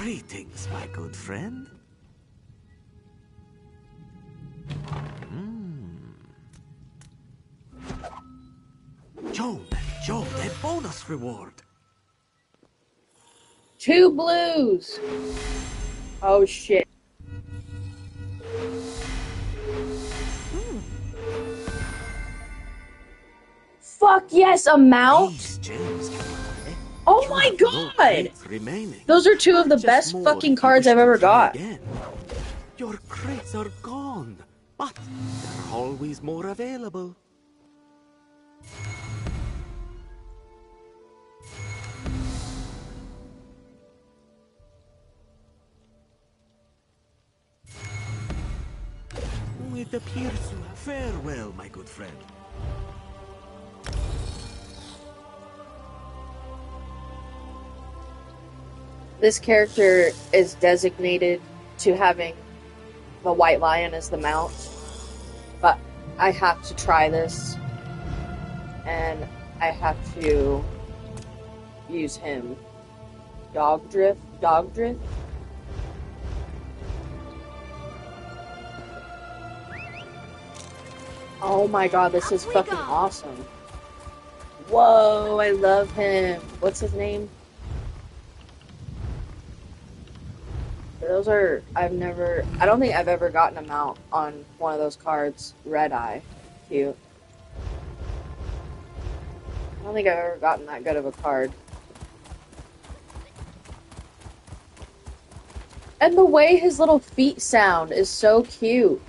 Greetings, my good friend. Joe, a bonus reward. 2 blues. Oh shit. Fuck yes, a mount. These gems can play. Oh You my have no god. crates remaining. Those are 2 of the Just best more fucking if you cards wish I've to ever try got. again. Your crates are gone, but there are always more available. It appears you have farewell, my good friend. This character is designated to having the White Lion as the mount, but I have to try this, and I have to use him. Dogdrift? Oh my god, this is fucking awesome. Whoa, I love him. What's his name? Those are, I don't think I've ever gotten a mount on one of those cards. Red Eye. Cute. I don't think I've ever gotten that good of a card. And the way his little feet sound is so cute.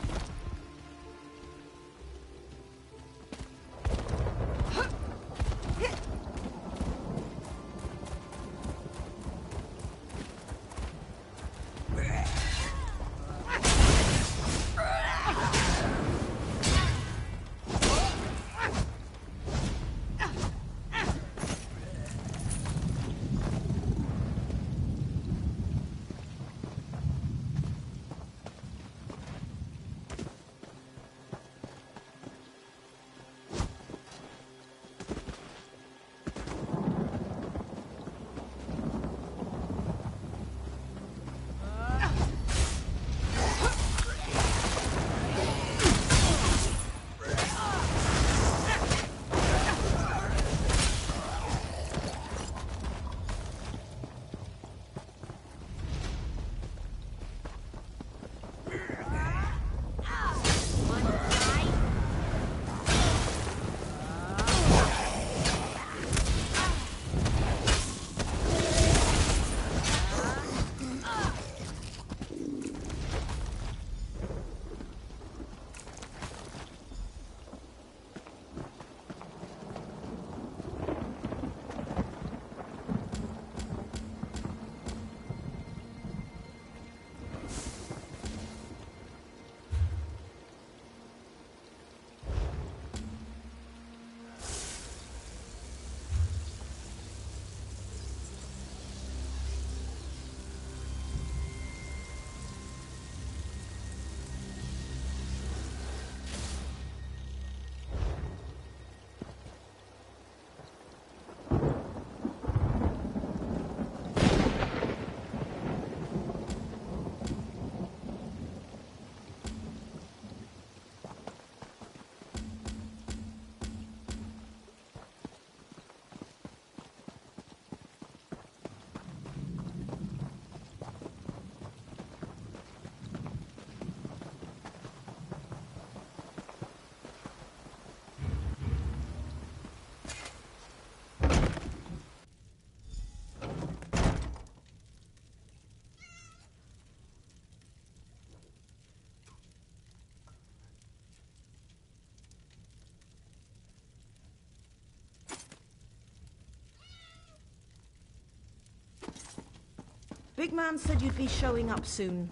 Big Man said you'd be showing up soon.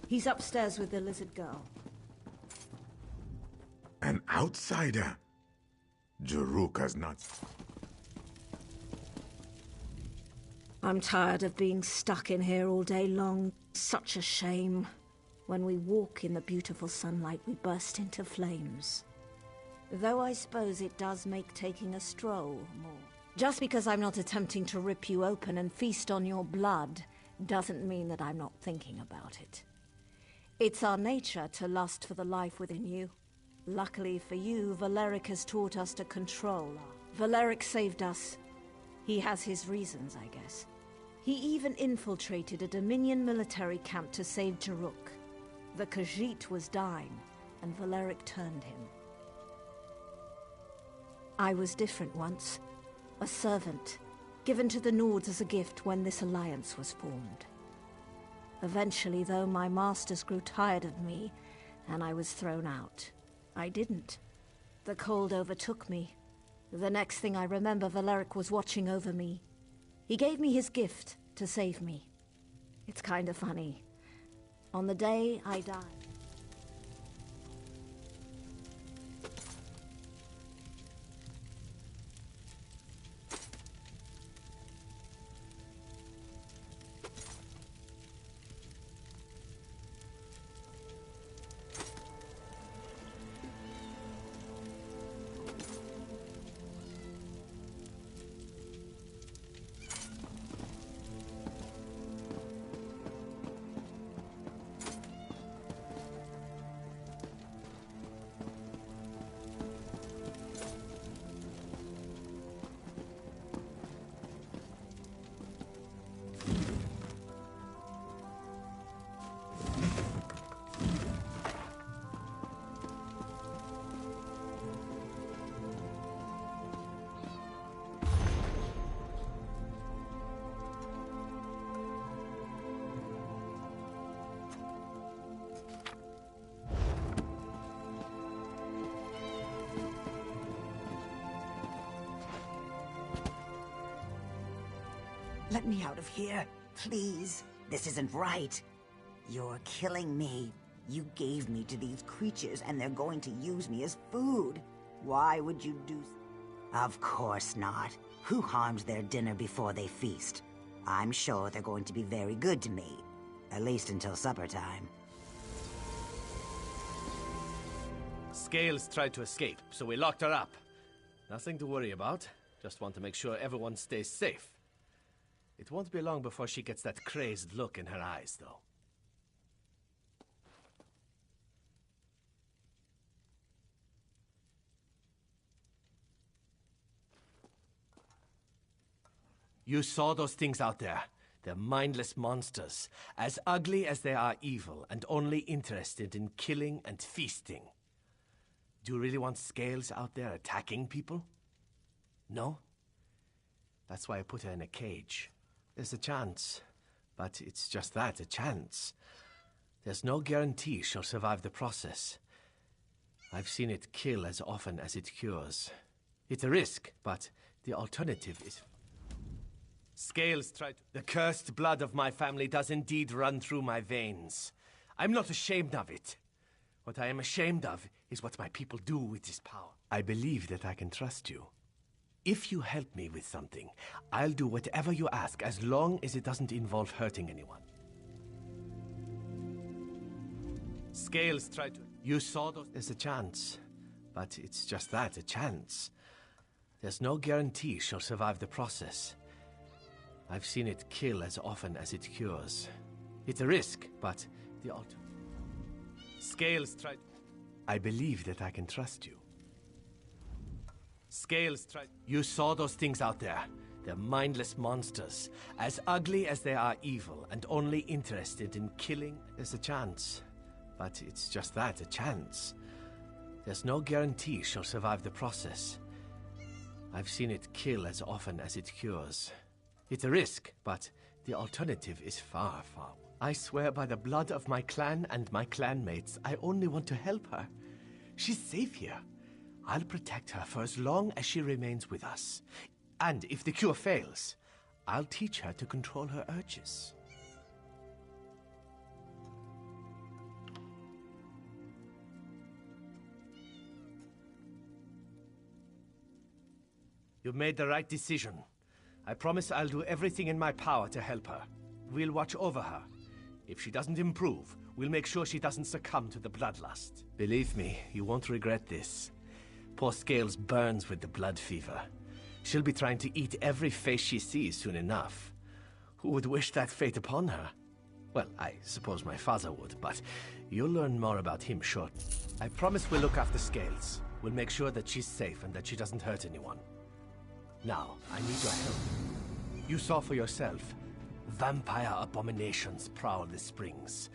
He's upstairs with the lizard girl. An outsider? Jaruka's not... I'm tired of being stuck in here all day long. Such a shame. When we walk in the beautiful sunlight, we burst into flames. Though I suppose it does make taking a stroll more. Just because I'm not attempting to rip you open and feast on your blood doesn't mean that I'm not thinking about it. It's our nature to lust for the life within you. Luckily for you, Valeric has taught us to control. Valeric saved us. He has his reasons, I guess. He even infiltrated a Dominion military camp to save Jaruk. The Khajiit was dying, and Valeric turned him. I was different once. A servant, given to the Nords as a gift when this alliance was formed. Eventually, though, my masters grew tired of me, and I was thrown out. I didn't. The cold overtook me. The next thing I remember, Valeric was watching over me. He gave me his gift to save me. It's kind of funny. On the day I died... Let me out of here, please. This isn't right. You're killing me. You gave me to these creatures, and they're going to use me as food. Why would you do... Of course not. Who harms their dinner before they feast? I'm sure they're going to be very good to me. At least until supper time. Scales tried to escape, so we locked her up. Nothing to worry about. Just want to make sure everyone stays safe. It won't be long before she gets that crazed look in her eyes, though. You saw those things out there. They're mindless monsters, as ugly as they are evil, and only interested in killing and feasting. Do you really want Scales out there attacking people? No? That's why I put her in a cage. There's a chance, but it's just that, a chance. There's no guarantee she'll survive the process. I've seen it kill as often as it cures. It's a risk, but the alternative is... Scales tried to... The cursed blood of my family does indeed run through my veins. I'm not ashamed of it. What I am ashamed of is what my people do with this power. I believe that I can trust you. If you help me with something, I'll do whatever you ask, as long as it doesn't involve hurting anyone. Scales tried to... You saw those... There's a chance, but it's just that, a chance. There's no guarantee she'll survive the process. I've seen it kill as often as it cures. It's a risk, but the alternative... Scales tried... I believe that I can trust you. Scales tried... You saw those things out there. They're mindless monsters, as ugly as they are evil, and only interested in killing. There's a chance, but it's just that, a chance. There's no guarantee she'll survive the process. I've seen it kill as often as it cures. It's a risk, but the alternative is far, far. I swear by the blood of my clan and my clanmates, I only want to help her. She's safe here. I'll protect her for as long as she remains with us. And if the cure fails, I'll teach her to control her urges. You've made the right decision. I promise I'll do everything in my power to help her. We'll watch over her. If she doesn't improve, we'll make sure she doesn't succumb to the bloodlust. Believe me, you won't regret this. Poor Scales burns with the blood fever. She'll be trying to eat every face she sees soon enough. Who would wish that fate upon her? Well, I suppose my father would, but you'll learn more about him shortly. I promise we'll look after Scales. We'll make sure that she's safe and that she doesn't hurt anyone. Now, I need your help. You saw for yourself. Vampire abominations prowl the springs.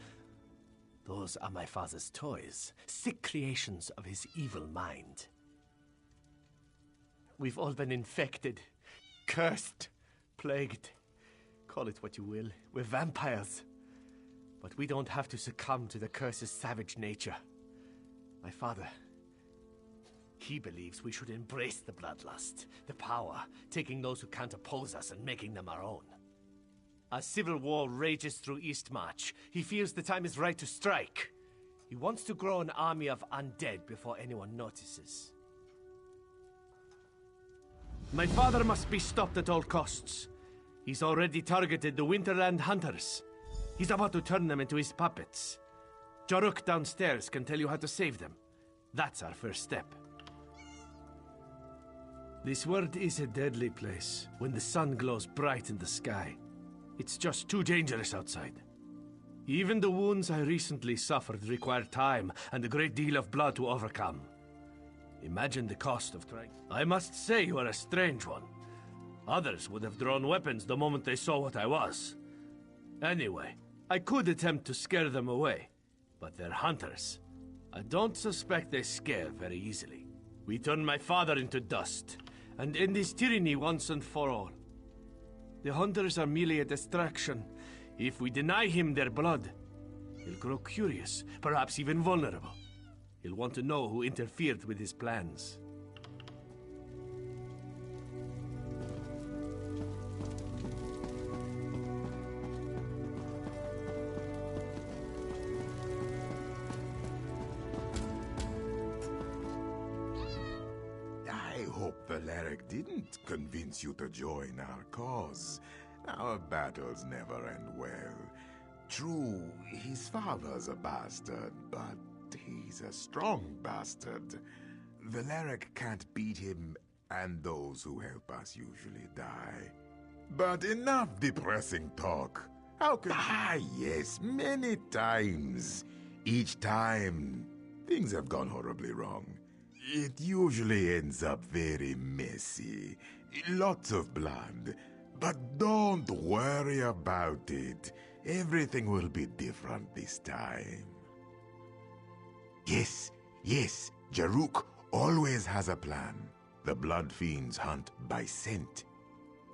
Those are my father's toys, sick creations of his evil mind. We've all been infected, cursed, plagued. Call it what you will. We're vampires. But we don't have to succumb to the curse's savage nature. My father, he believes we should embrace the bloodlust, the power, taking those who can't oppose us and making them our own. As civil war rages through Eastmarch, he feels the time is right to strike. He wants to grow an army of undead before anyone notices. My father must be stopped at all costs. He's already targeted the Winterland Hunters. He's about to turn them into his puppets. Jaruk downstairs can tell you how to save them. That's our first step. This world is a deadly place when the sun glows bright in the sky. It's just too dangerous outside. Even the wounds I recently suffered require time and a great deal of blood to overcome. Imagine the cost of trying. I must say you are a strange one. Others would have drawn weapons the moment they saw what I was. Anyway, I could attempt to scare them away, but they're hunters. I don't suspect they scare very easily. We turn my father into dust, and end his tyranny once and for all. The hunters are merely a distraction. If we deny him their blood, he'll grow curious, perhaps even vulnerable. He'll want to know who interfered with his plans. I hope Valeric didn't convince you to join our cause. Our battles never end well. True, his father's a bastard, but he's a strong bastard. Valeric can't beat him, and those who help us usually die. But enough depressing talk. How can— yes, many times. Each time, things have gone horribly wrong. It usually ends up very messy. Lots of blood. But don't worry about it. Everything will be different this time. Yes, Jaruk always has a plan. The Blood Fiends hunt by scent.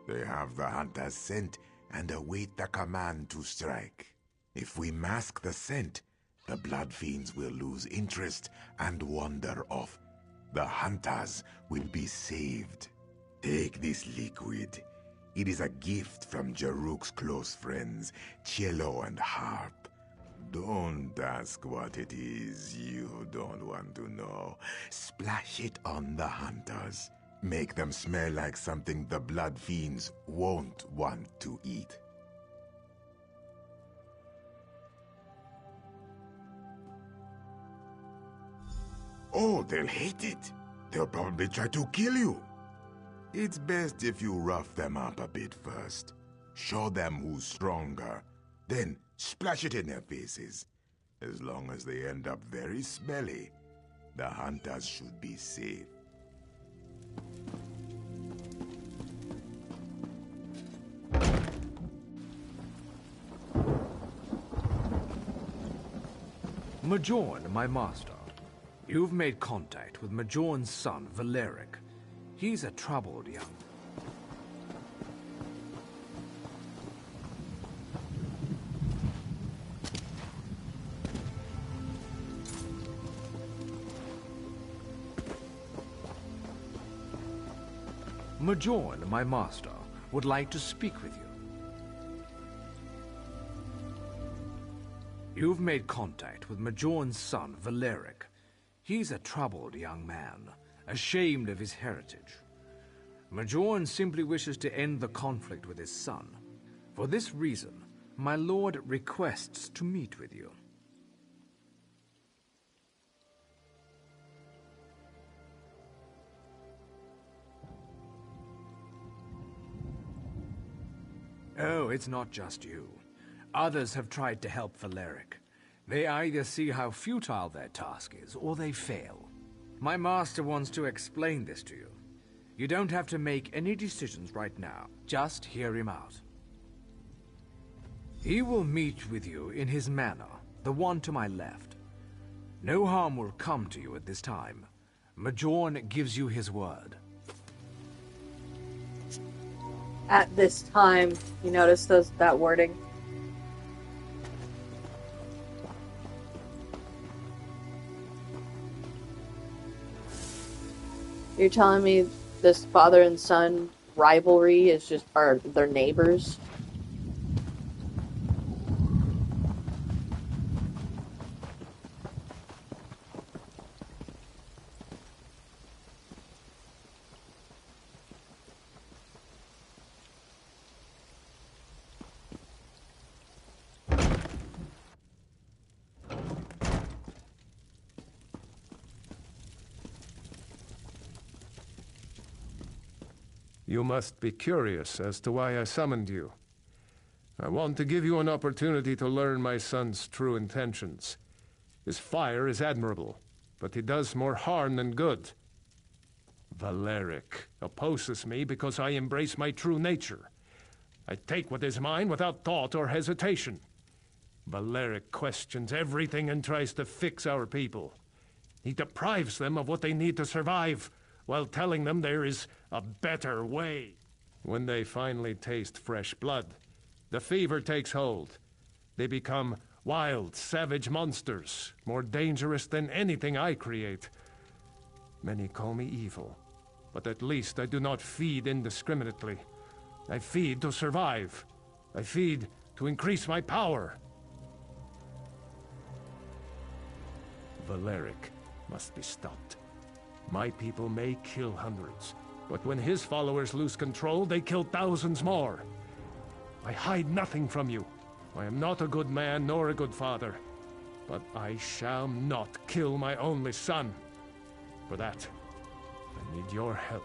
They have the hunter's scent and await the command to strike. If we mask the scent, the Blood Fiends will lose interest and wander off. The hunters will be saved. Take this liquid. It is a gift from Jaruk's close friends, Cello and Harp. Don't ask what it is. You don't want to know. Splash it on the hunters. Make them smell like something the Blood Fiends won't want to eat. Oh, they'll hate it. They'll probably try to kill you. It's best if you rough them up a bit first. Show them who's stronger. Then splash it in their faces. As long as they end up very smelly, the hunters should be safe. Majorn, my master. You've made contact with Majorn's son, Valeric. He's a troubled young... Majorn, my master, would like to speak with you. You've made contact with Majorn's son, Valeric. He's a troubled young man, ashamed of his heritage. Majorn simply wishes to end the conflict with his son. For this reason, my lord requests to meet with you. Oh, it's not just you. Others have tried to help Valeric. They either see how futile their task is, or they fail. My master wants to explain this to you. You don't have to make any decisions right now. Just hear him out. He will meet with you in his manor, the one to my left. No harm will come to you at this time. Majorn gives you his word. At this time, you notice that wording? You're telling me this father and son rivalry is just are their neighbors? You must be curious as to why I summoned you. I want to give you an opportunity to learn my son's true intentions. His fire is admirable, but he does more harm than good. Valeric opposes me because I embrace my true nature. I take what is mine without thought or hesitation. Valeric questions everything and tries to fix our people. He deprives them of what they need to survive, while telling them there is a better way. When they finally taste fresh blood, the fever takes hold. They become wild, savage monsters, more dangerous than anything I create. Many call me evil, but at least I do not feed indiscriminately. I feed to survive. I feed to increase my power. Valeric must be stopped. My people may kill hundreds, but when his followers lose control, they kill thousands more. I hide nothing from you. I am not a good man nor a good father, but I shall not kill my only son. For that, I need your help.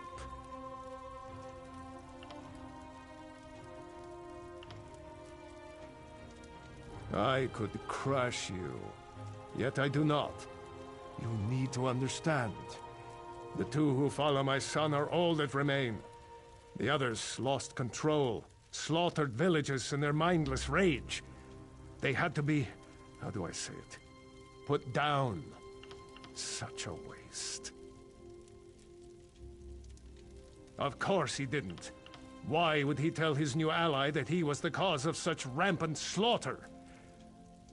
I could crush you, yet I do not. You need to understand. The two who follow my son are all that remain. The others lost control, slaughtered villages in their mindless rage. They had to be, how do I say it, put down. Such a waste. Of course he didn't. Why would he tell his new ally that he was the cause of such rampant slaughter?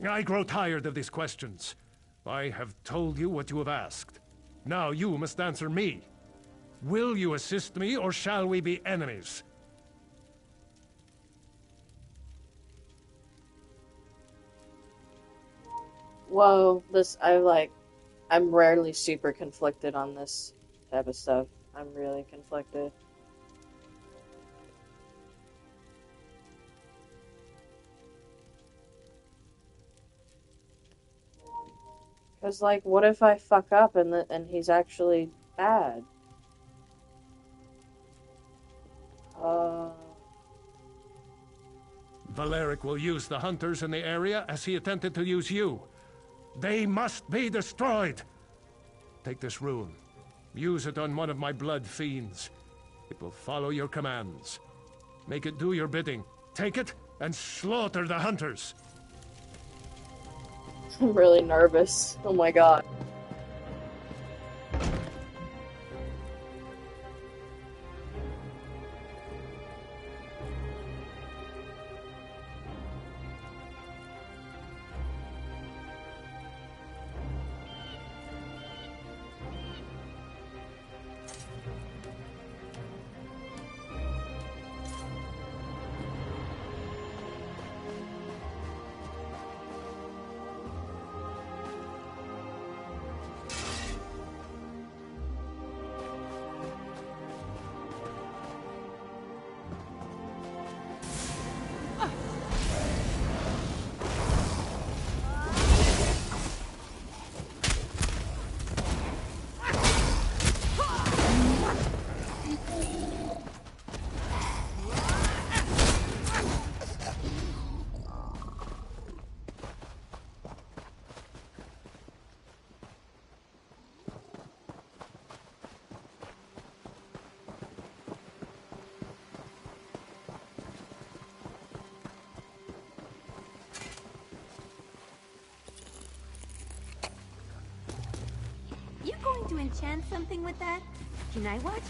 I grow tired of these questions. I have told you what you have asked. Now you must answer me. Will you assist me, or shall we be enemies? Whoa, I'm rarely super conflicted on this type of stuff. I'm really conflicted. Because, like, what if I fuck up and he's actually bad? Valeric will use the hunters in the area as he attempted to use you. They must be destroyed! Take this rune. Use it on one of my blood fiends. It will follow your commands. Make it do your bidding. Take it and slaughter the hunters! I'm really nervous. Oh my god. to enchant something with that? Can I watch?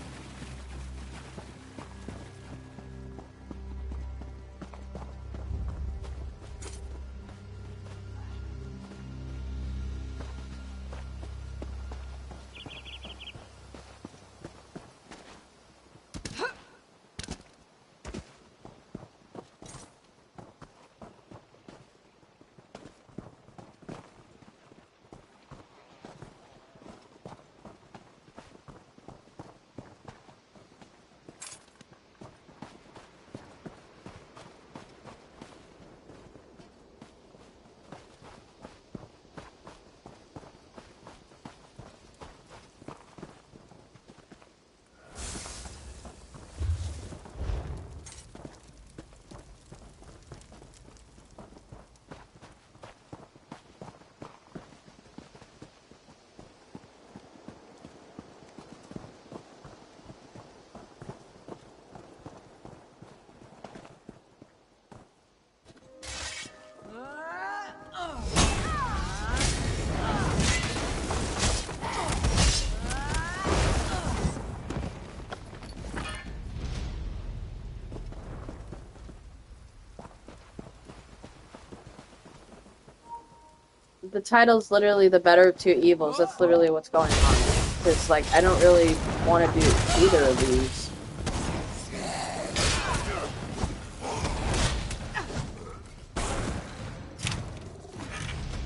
The title's literally the better of two evils. That's literally what's going on. Because, like, I don't really want to do either of these.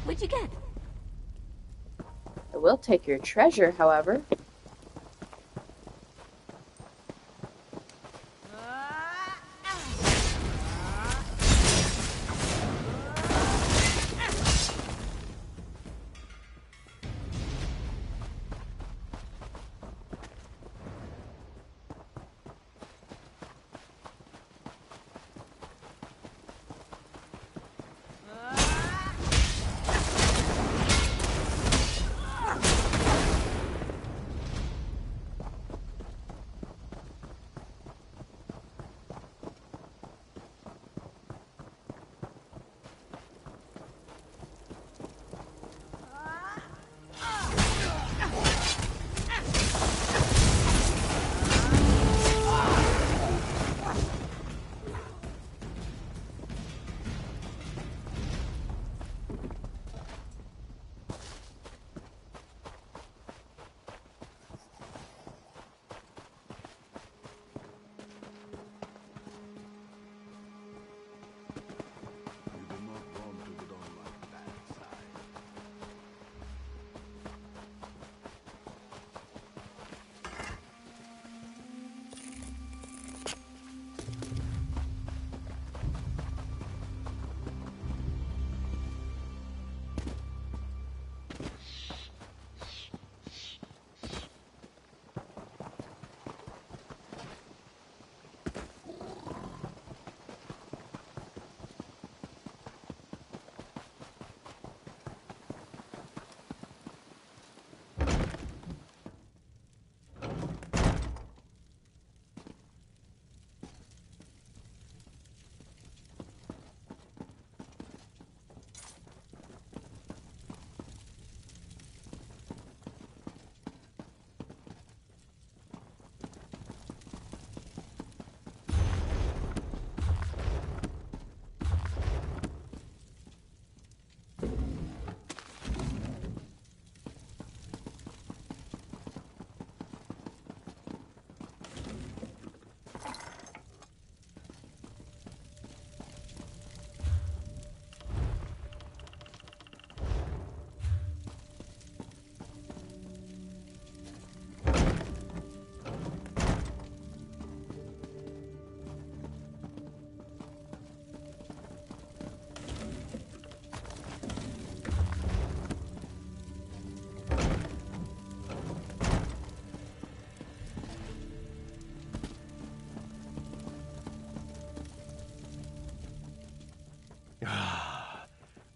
What'd you get? I will take your treasure, however.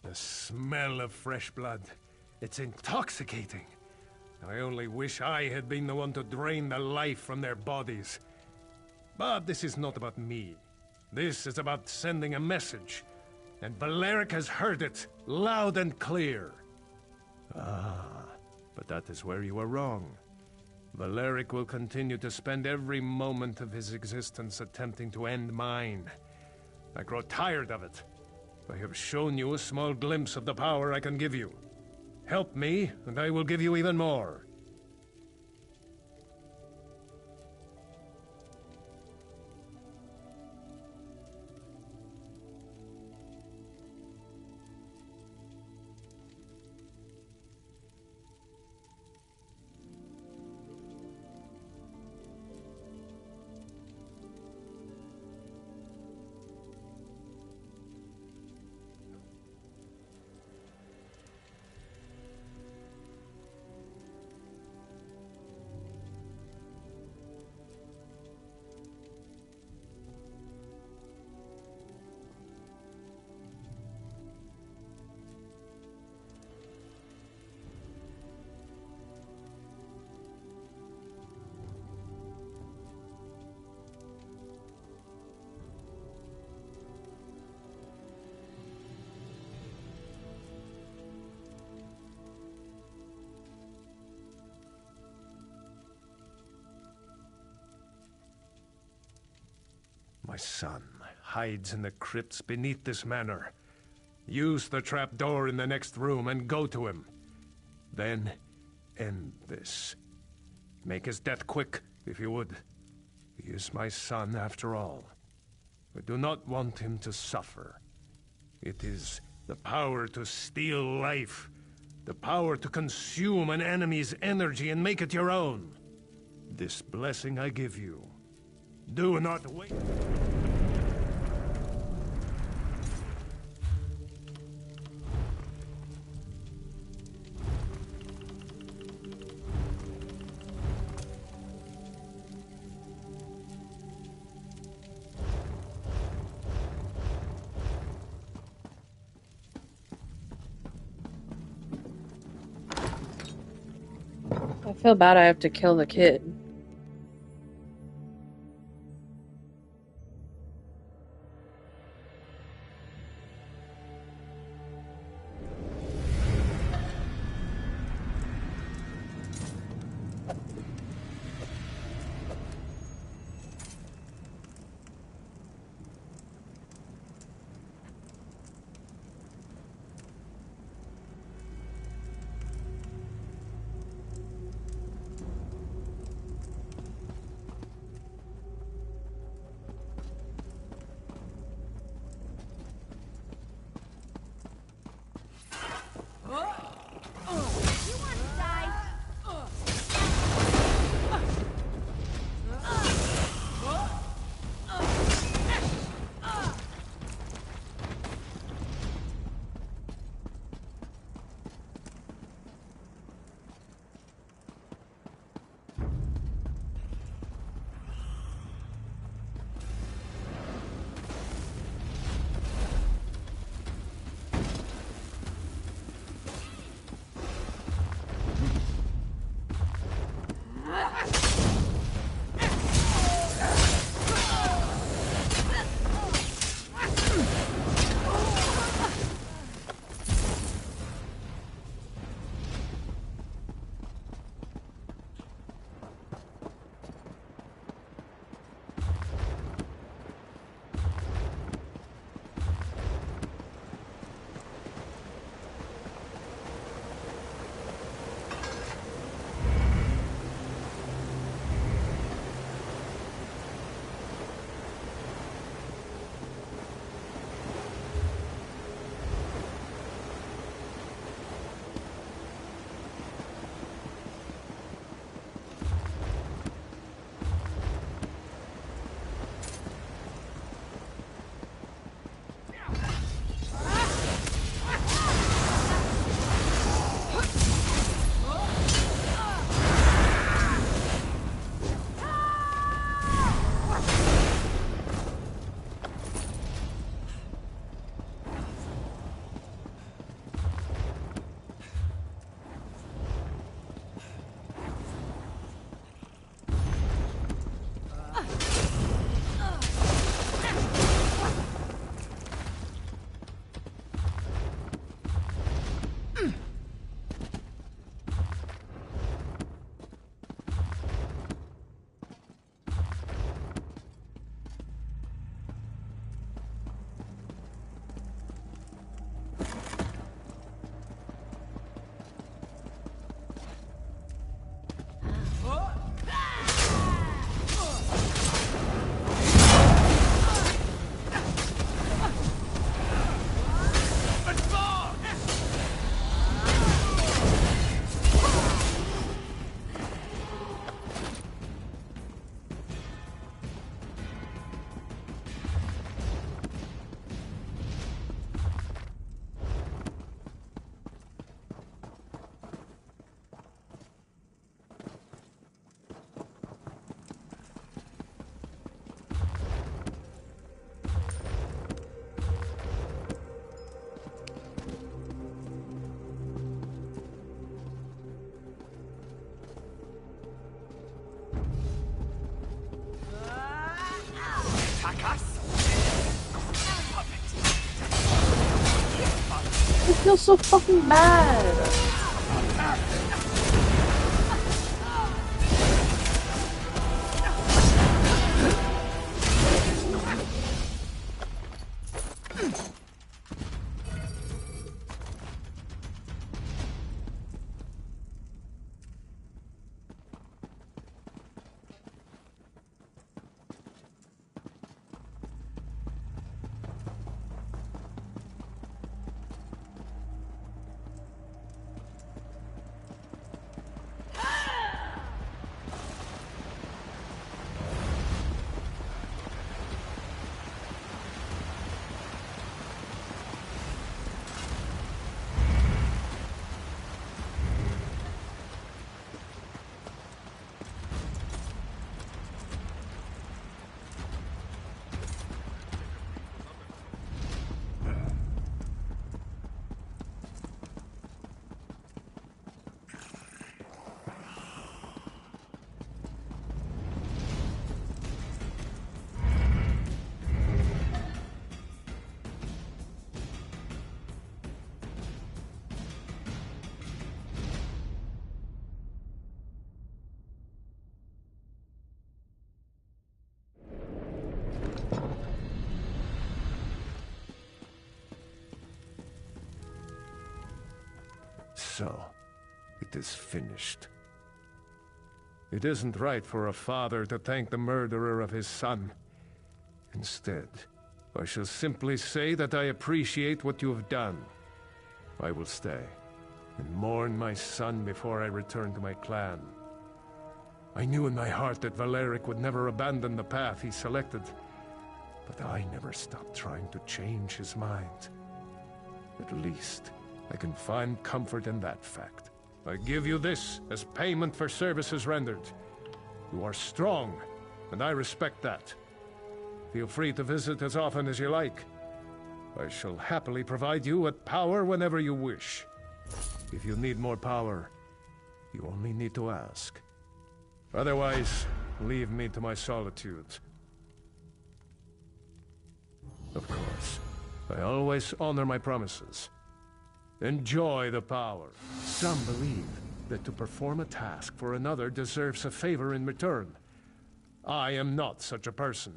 The smell of fresh blood. It's intoxicating. I only wish I had been the one to drain the life from their bodies. But this is not about me. This is about sending a message. And Valeric has heard it, loud and clear. Ah, but But that is where you are wrong. Valeric will continue to spend every moment of his existence attempting to end mine. I grow tired of it. I have shown you a small glimpse of the power I can give you. Help me, and I will give you even more. My son hides in the crypts beneath this manor. Use the trap door in the next room and go to him. Then end this. Make his death quick, if you would. He is my son, after all. I do not want him to suffer. It is the power to steal life, the power to consume an enemy's energy and make it your own. This blessing I give you. Do not wait. I feel bad I have to kill the kid. feel so fucking bad. So, it is finished. It isn't right for a father to thank the murderer of his son. Instead, I shall simply say that I appreciate what you have done. I will stay and mourn my son before I return to my clan. I knew in my heart that Valeric would never abandon the path he selected, but I never stopped trying to change his mind. At least, I can find comfort in that fact. I give you this as payment for services rendered. You are strong, and I respect that. Feel free to visit as often as you like. I shall happily provide you with power whenever you wish. If you need more power, you only need to ask. Otherwise, leave me to my solitude. Of course, I always honor my promises. Enjoy the power. Some believe that to perform a task for another deserves a favor in return. I am not such a person.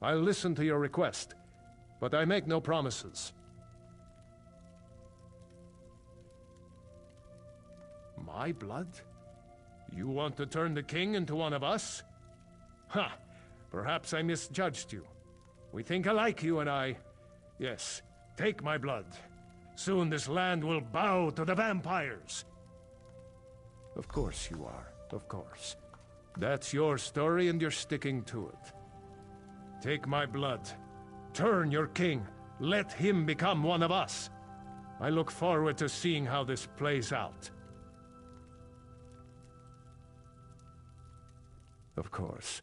I'll listen to your request, but I make no promises. My blood? You want to turn the king into one of us? Ha! Perhaps I misjudged you. We think alike, you and I. Yes, take my blood. Soon this land will bow to the vampires. Of course you are, of course. That's your story and you're sticking to it. Take my blood. Turn your king. Let him become one of us. I look forward to seeing how this plays out. Of course.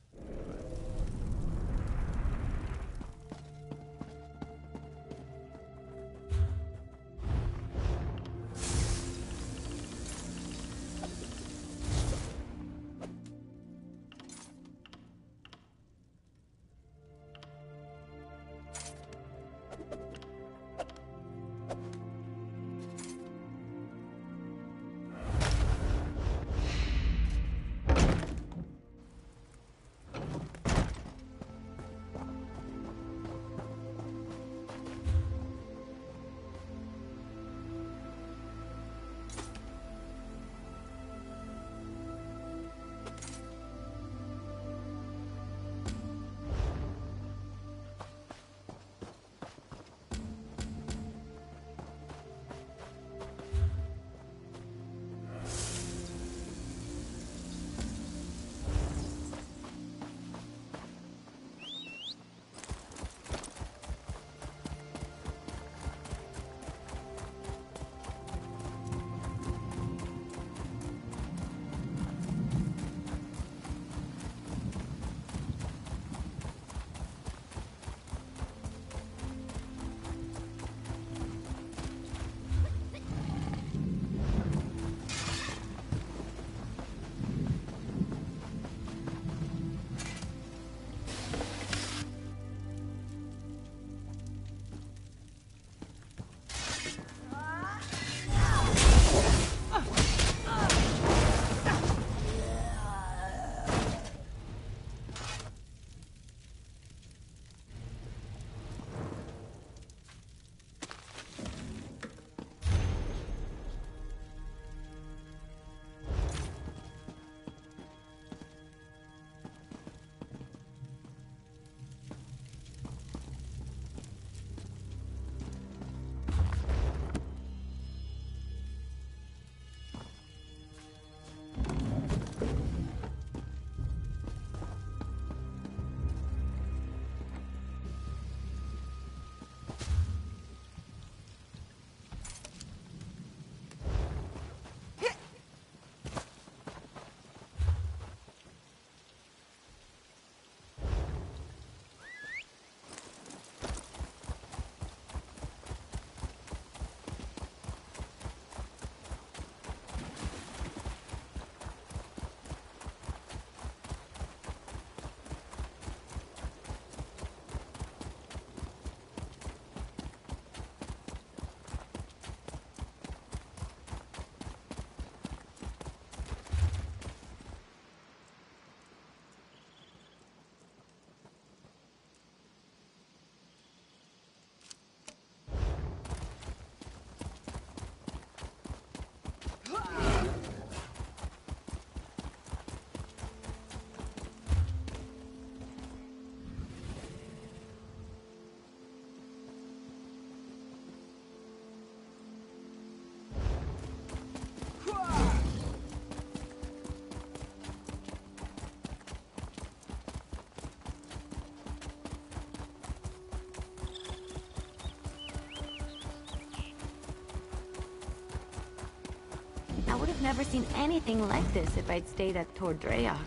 have never seen anything like this if I'd stayed at Tor Dreyog.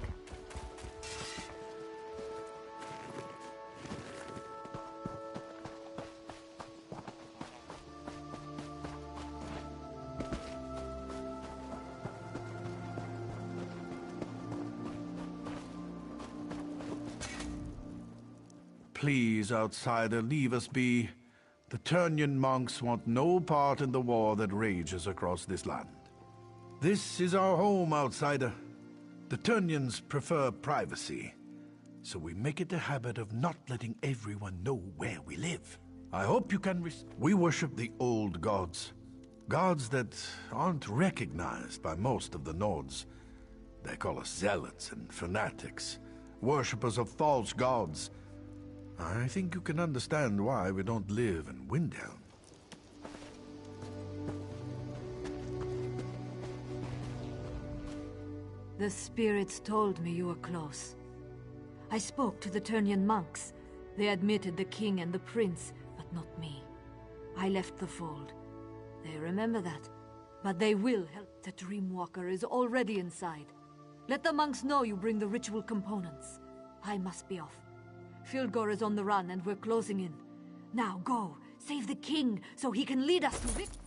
Please, outsider, leave us be. The Turnian monks want no part in the war that rages across this land. This is our home, outsider. The Turnians prefer privacy, so we make it a habit of not letting everyone know where we live. I hope you can We worship the old gods. Gods that aren't recognized by most of the Nords. They call us zealots and fanatics, worshippers of false gods. I think you can understand why we don't live in Windhelm. The spirits told me you were close. I spoke to the Turnian monks. They admitted the king and the prince, but not me. I left the fold. They remember that. But they will help. The Dreamwalker is already inside. Let the monks know you bring the ritual components. I must be off. Filgor is on the run and we're closing in. Now go, save the king so he can lead us to victory.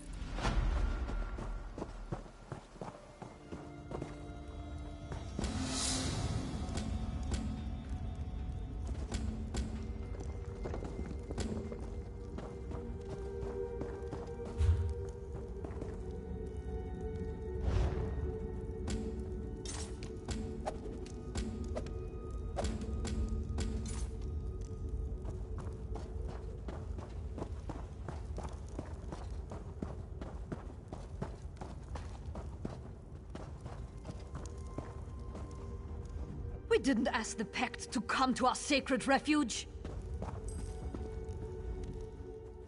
We didn't ask the Pact to come to our sacred refuge.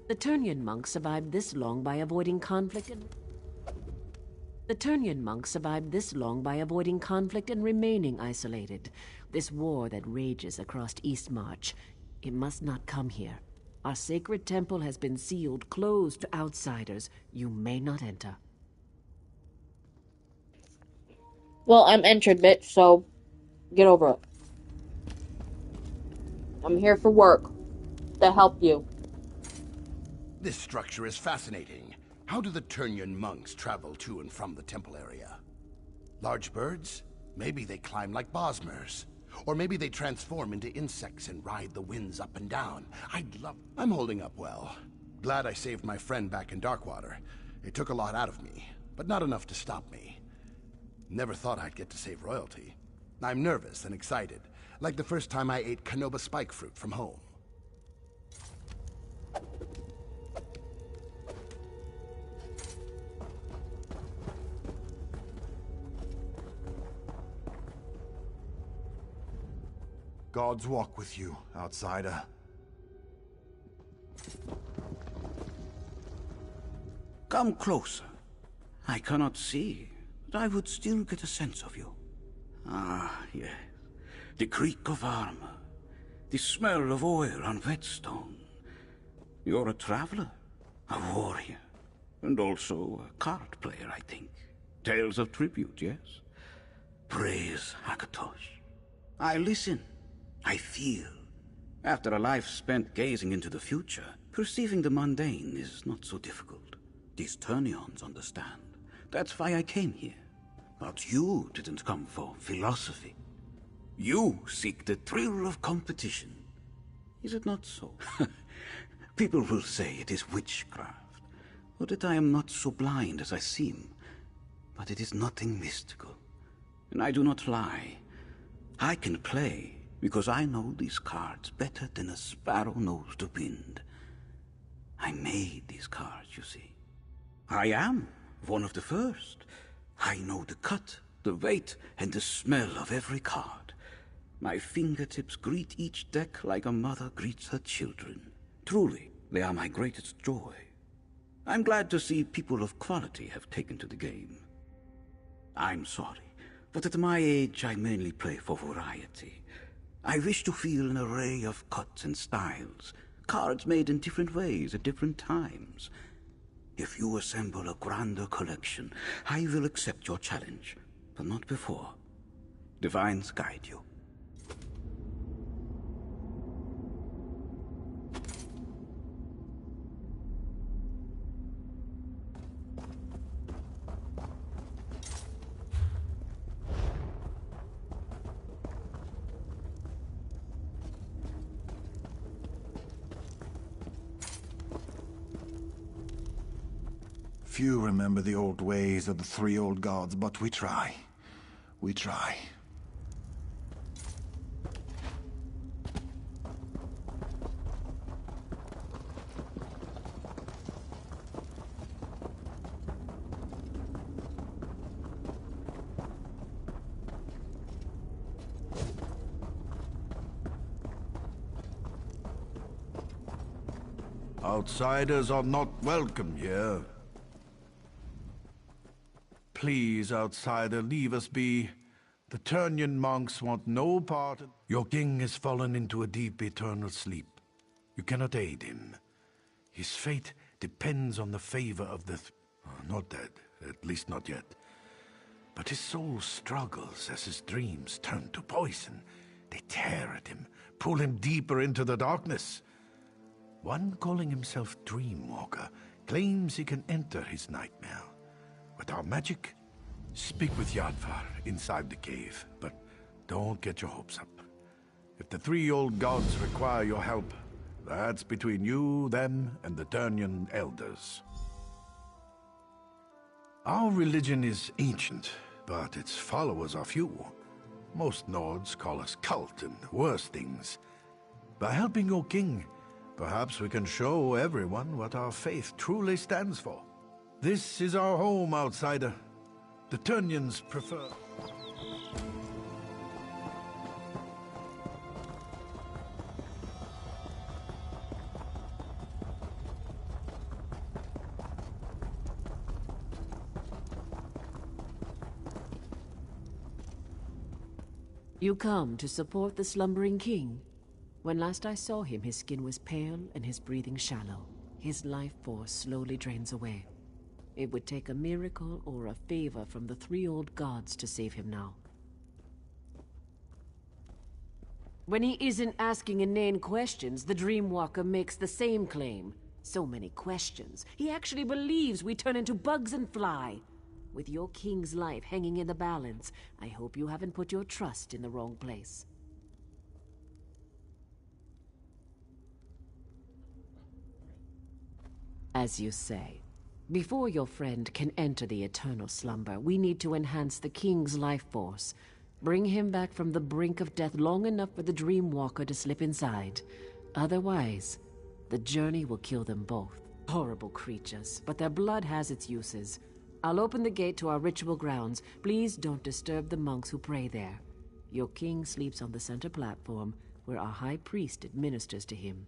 The Turnian monks survived this long by avoiding conflict and... The Turnian monks survived this long by avoiding conflict and remaining isolated. This war that rages across Eastmarch, it must not come here. Our sacred temple has been sealed, closed to outsiders. You may not enter. Well, I'm entered, bitch, so get over it. I'm here for work. To help you. This structure is fascinating. How do the Turnian monks travel to and from the temple area? Large birds? Maybe they climb like Bosmers. Or maybe they transform into insects and ride the winds up and down. I'm holding up well. Glad I saved my friend back in Darkwater. It took a lot out of me, but not enough to stop me. Never thought I'd get to save royalty. I'm nervous and excited, like the first time I ate Kanoba spike fruit from home. Gods walk with you, outsider. Come closer. I cannot see, but I would still get a sense of you. Ah, yes. The creak of armor. The smell of oil on whetstone. You're a traveler, a warrior, and also a card player, I think. Tales of tribute, yes? Praise Akatosh. I listen. I feel. After a life spent gazing into the future, perceiving the mundane is not so difficult. These Turnians understand. That's why I came here. But you didn't come for philosophy. You seek the thrill of competition. Is it not so? People will say it is witchcraft, or that I am not so blind as I seem. But it is nothing mystical. And I do not lie. I can play because I know these cards better than a sparrow knows the wind. I made these cards, you see. I am one of the first. I know the cut, the weight, and the smell of every card. My fingertips greet each deck like a mother greets her children. Truly, they are my greatest joy. I'm glad to see people of quality have taken to the game. I'm sorry, but at my age I mainly play for variety. I wish to feel an array of cuts and styles, cards made in different ways at different times. If you assemble a grander collection, I will accept your challenge, but not before. Divines guide you. Few remember the old ways of the three old gods, but we try. We try. Outsiders are not welcome here. Please, outsider, leave us be. The Turnian monks want no part. Your king has fallen into a deep eternal sleep. You cannot aid him. His fate depends on the favor of the... not dead, at least not yet. But his soul struggles as his dreams turn to poison. They tear at him, pull him deeper into the darkness. One calling himself Dreamwalker claims he can enter his nightmare. With our magic, speak with Yadvar inside the cave, but don't get your hopes up. If the three old gods require your help, that's between you, them, and the Turnian elders. Our religion is ancient, but its followers are few. Most Nords call us cult and worse things. By helping your king, perhaps we can show everyone what our faith truly stands for. This is our home, outsider. The Turnians prefer... You come to support the slumbering king? When last I saw him, his skin was pale and his breathing shallow. His life force slowly drains away. It would take a miracle or a favor from the three old gods to save him now. When he isn't asking inane questions, the Dreamwalker makes the same claim. So many questions. He actually believes we turn into bugs and fly. With your king's life hanging in the balance, I hope you haven't put your trust in the wrong place. As you say, before your friend can enter the eternal slumber, we need to enhance the king's life force. Bring him back from the brink of death long enough for the Dreamwalker to slip inside. Otherwise, the journey will kill them both. Horrible creatures, but their blood has its uses. I'll open the gate to our ritual grounds. Please don't disturb the monks who pray there. Your king sleeps on the center platform, where our high priest administers to him.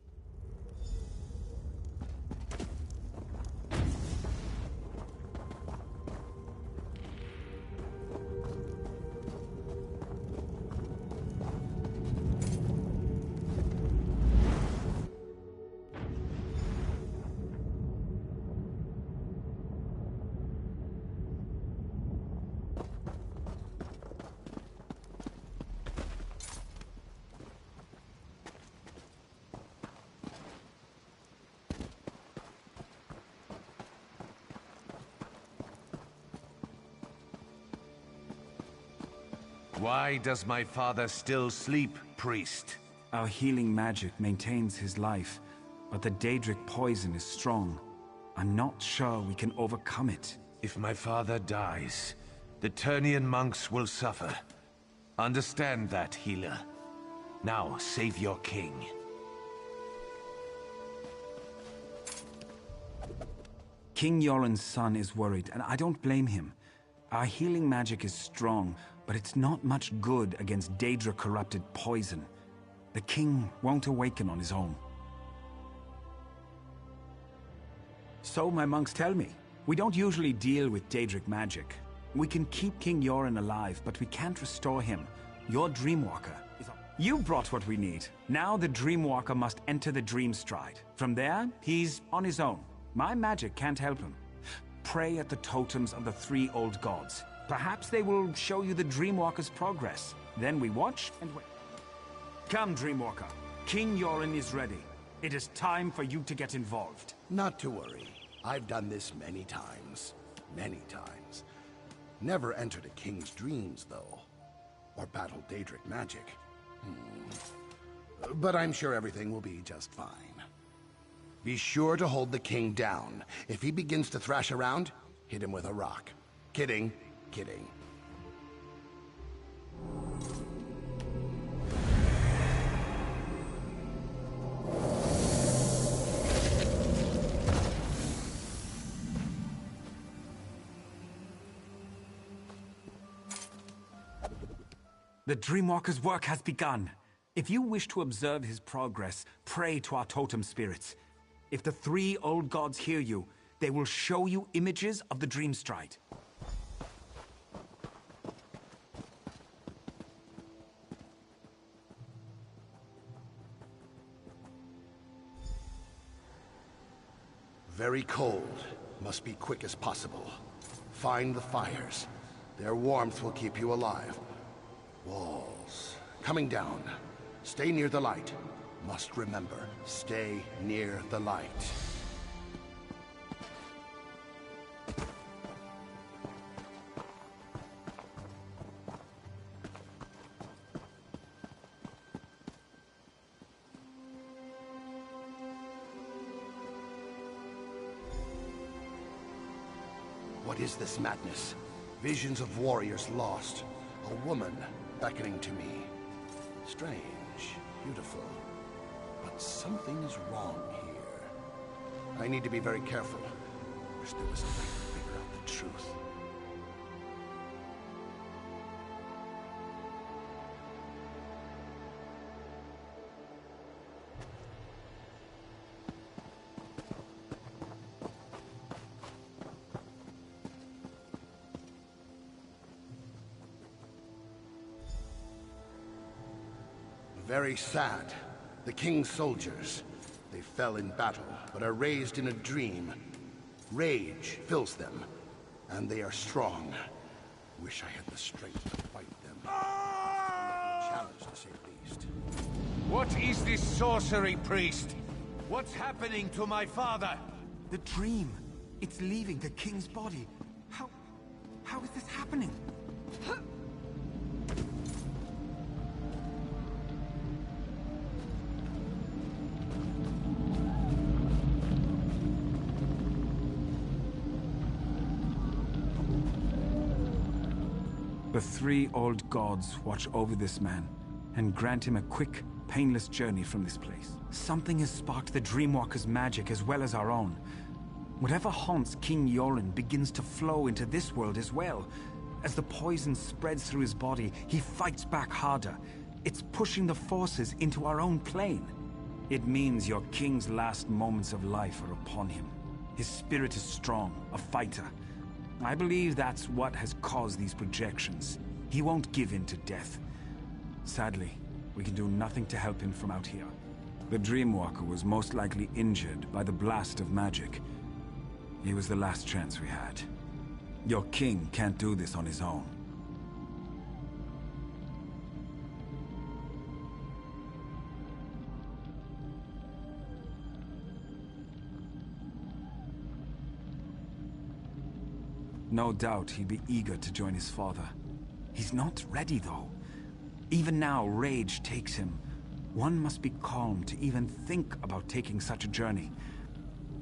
Why does my father still sleep, priest? Our healing magic maintains his life, but the Daedric poison is strong. I'm not sure we can overcome it. If my father dies, the Turnian monks will suffer. Understand that, healer. Now, save your king. King Yoren's son is worried, and I don't blame him. Our healing magic is strong, but it's not much good against Daedra-corrupted poison. The king won't awaken on his own. So my monks tell me. We don't usually deal with Daedric magic. We can keep King Yoren alive, but we can't restore him. Your Dreamwalker is... You brought what we need. Now the Dreamwalker must enter the Dream Stride. From there, he's on his own. My magic can't help him. Pray at the totems of the three old gods. Perhaps they will show you the Dreamwalker's progress. Then we watch and wait. Come, Dreamwalker. King Yoren is ready. It is time for you to get involved. Not to worry. I've done this many times. Many times. Never entered a king's dreams, though. Or battled Daedric magic. But I'm sure everything will be just fine. Be sure to hold the king down. If he begins to thrash around, hit him with a rock. Kidding. Kidding. The Dreamwalker's work has begun. If you wish to observe his progress, pray to our totem spirits. If the three old gods hear you, they will show you images of the Dreamstride. Very cold. Must be quick as possible. Find the fires. Their warmth will keep you alive. Walls. Coming down. Stay near the light. Must remember, stay near the light. What is this madness? Visions of warriors lost. A woman beckoning to me. Strange, beautiful. But something's wrong here. I need to be very careful. Wish there was a way to figure out the truth. Very sad. The king's soldiers. They fell in battle, but are raised in a dream. Rage fills them, and they are strong. Wish I had the strength to fight them. Challenge, to say the least. What is this sorcery, priest? What's happening to my father? The dream. It's leaving the king's body. How is this happening? The three old gods watch over this man and grant him a quick, painless journey from this place. Something has sparked the Dreamwalker's magic as well as our own. Whatever haunts King Yoren begins to flow into this world as well. As the poison spreads through his body, he fights back harder. It's pushing the forces into our own plane. It means your king's last moments of life are upon him. His spirit is strong, a fighter. I believe that's what has caused these projections. He won't give in to death. Sadly, we can do nothing to help him from out here. The Dreamwalker was most likely injured by the blast of magic. He was the last chance we had. Your king can't do this on his own. No doubt he'd be eager to join his father. He's not ready, though. Even now, rage takes him. One must be calm to even think about taking such a journey.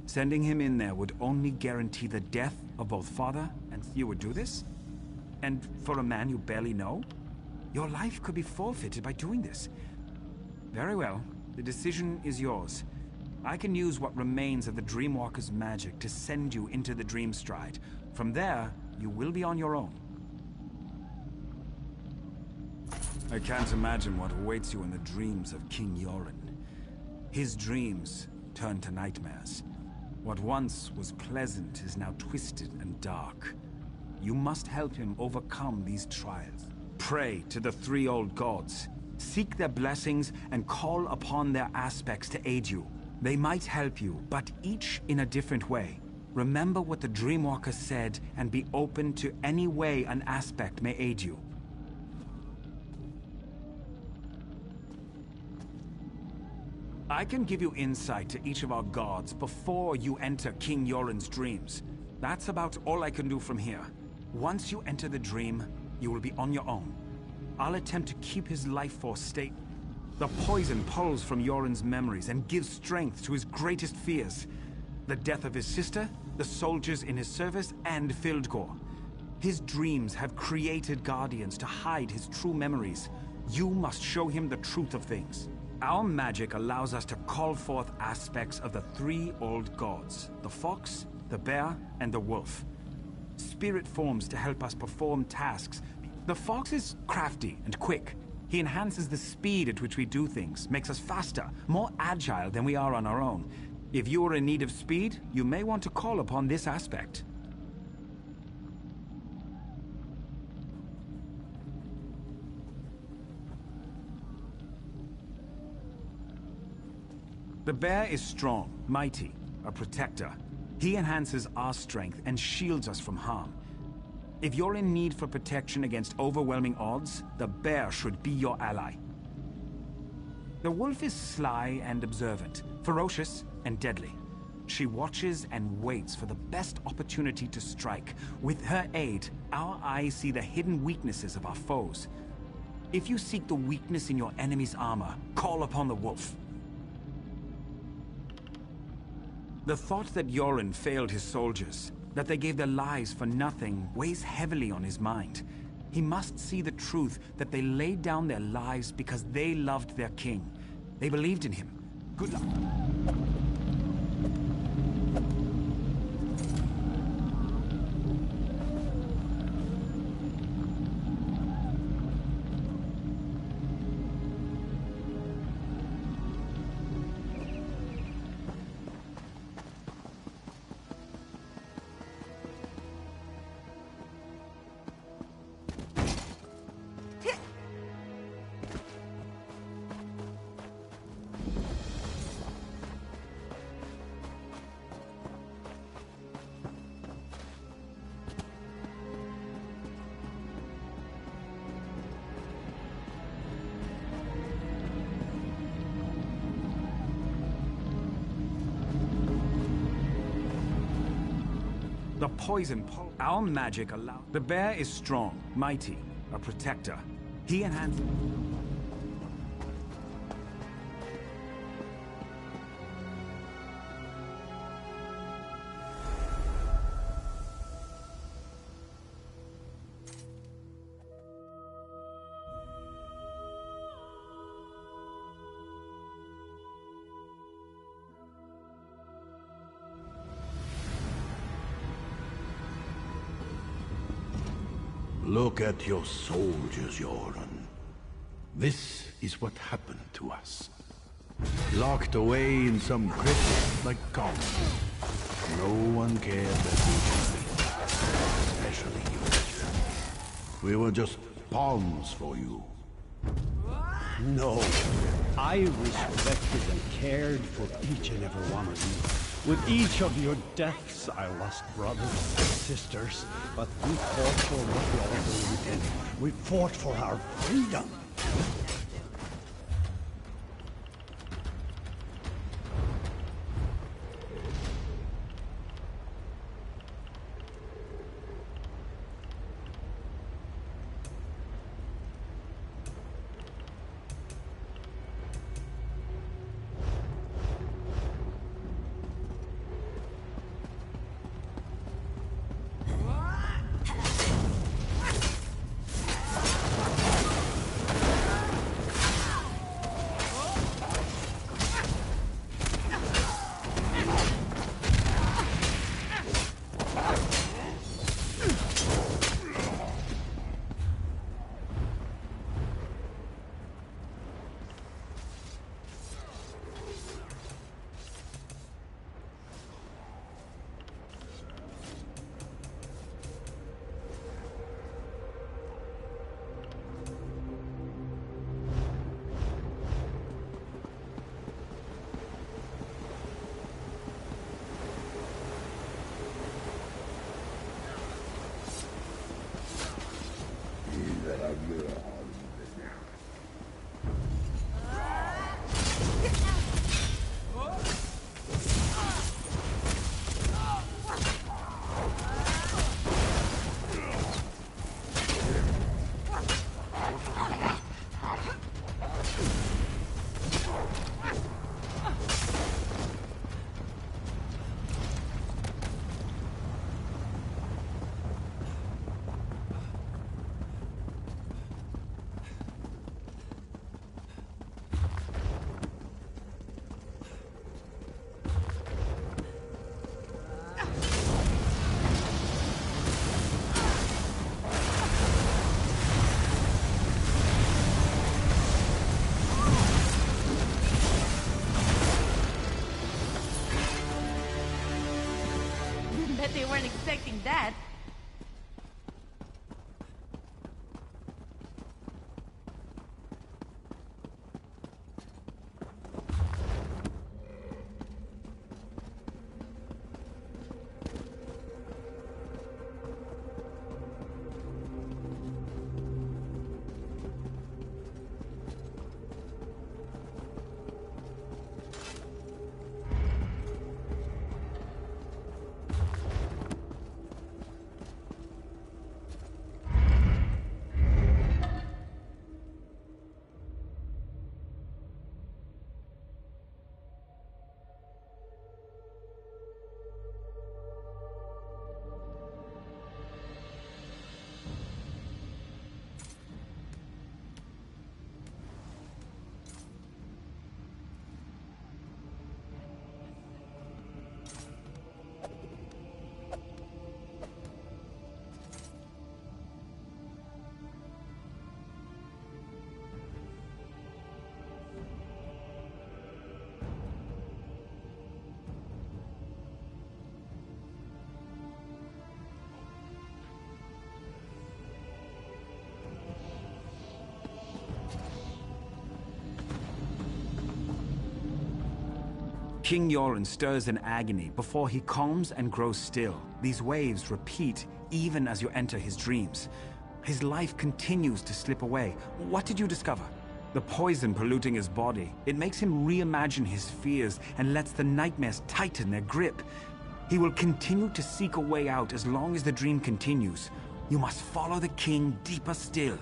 Sending him in there would only guarantee the death of both father and... You would do this? And for a man you barely know? Your life could be forfeited by doing this. Very well. The decision is yours. I can use what remains of the Dreamwalker's magic to send you into the Dreamstride. From there, you will be on your own. I can't imagine what awaits you in the dreams of King Yoren. His dreams turn to nightmares. What once was pleasant is now twisted and dark. You must help him overcome these trials. Pray to the three old gods. Seek their blessings and call upon their aspects to aid you. They might help you, but each in a different way. Remember what the Dreamwalker said and be open to any way an aspect may aid you. I can give you insight to each of our gods before you enter King Yoren's dreams. That's about all I can do from here. Once you enter the dream, you will be on your own. I'll attempt to keep his life force stable. The poison pulls from Yoren's memories and gives strength to his greatest fears. The death of his sister, the soldiers in his service, and Fildgor. His dreams have created guardians to hide his true memories. You must show him the truth of things. Our magic allows us to call forth aspects of the three old gods, the fox, the bear, and the wolf. Spirit forms to help us perform tasks. The fox is crafty and quick. He enhances the speed at which we do things, makes us faster, more agile than we are on our own. If you are in need of speed, you may want to call upon this aspect. The bear is strong, mighty, a protector. He enhances our strength and shields us from harm. If you're in need for protection against overwhelming odds, the bear should be your ally. The wolf is sly and observant, ferocious and deadly. She watches and waits for the best opportunity to strike. With her aid, our eyes see the hidden weaknesses of our foes. If you seek the weakness in your enemy's armor, call upon the wolf. The thought that Yoren failed his soldiers, that they gave their lives for nothing, weighs heavily on his mind. He must see the truth that they laid down their lives because they loved their king. They believed in him. Good luck. The poison pulse. Our magic allows. The bear is strong, mighty, a protector. He enhances. Look at your soldiers, Yoren. This is what happened to us. Locked away in some crypt like goblins. No one cared that we died, especially you. We were just pawns for you. No, I respected and cared for each and every one of you. With each of your deaths, I lost brothers and sisters, but we fought for what we all believed in. We fought for our freedom. Bet they weren't expecting that. King Yoren stirs in agony before he calms and grows still. These waves repeat even as you enter his dreams. His life continues to slip away. What did you discover? The poison polluting his body. It makes him reimagine his fears and lets the nightmares tighten their grip. He will continue to seek a way out as long as the dream continues. You must follow the king deeper still.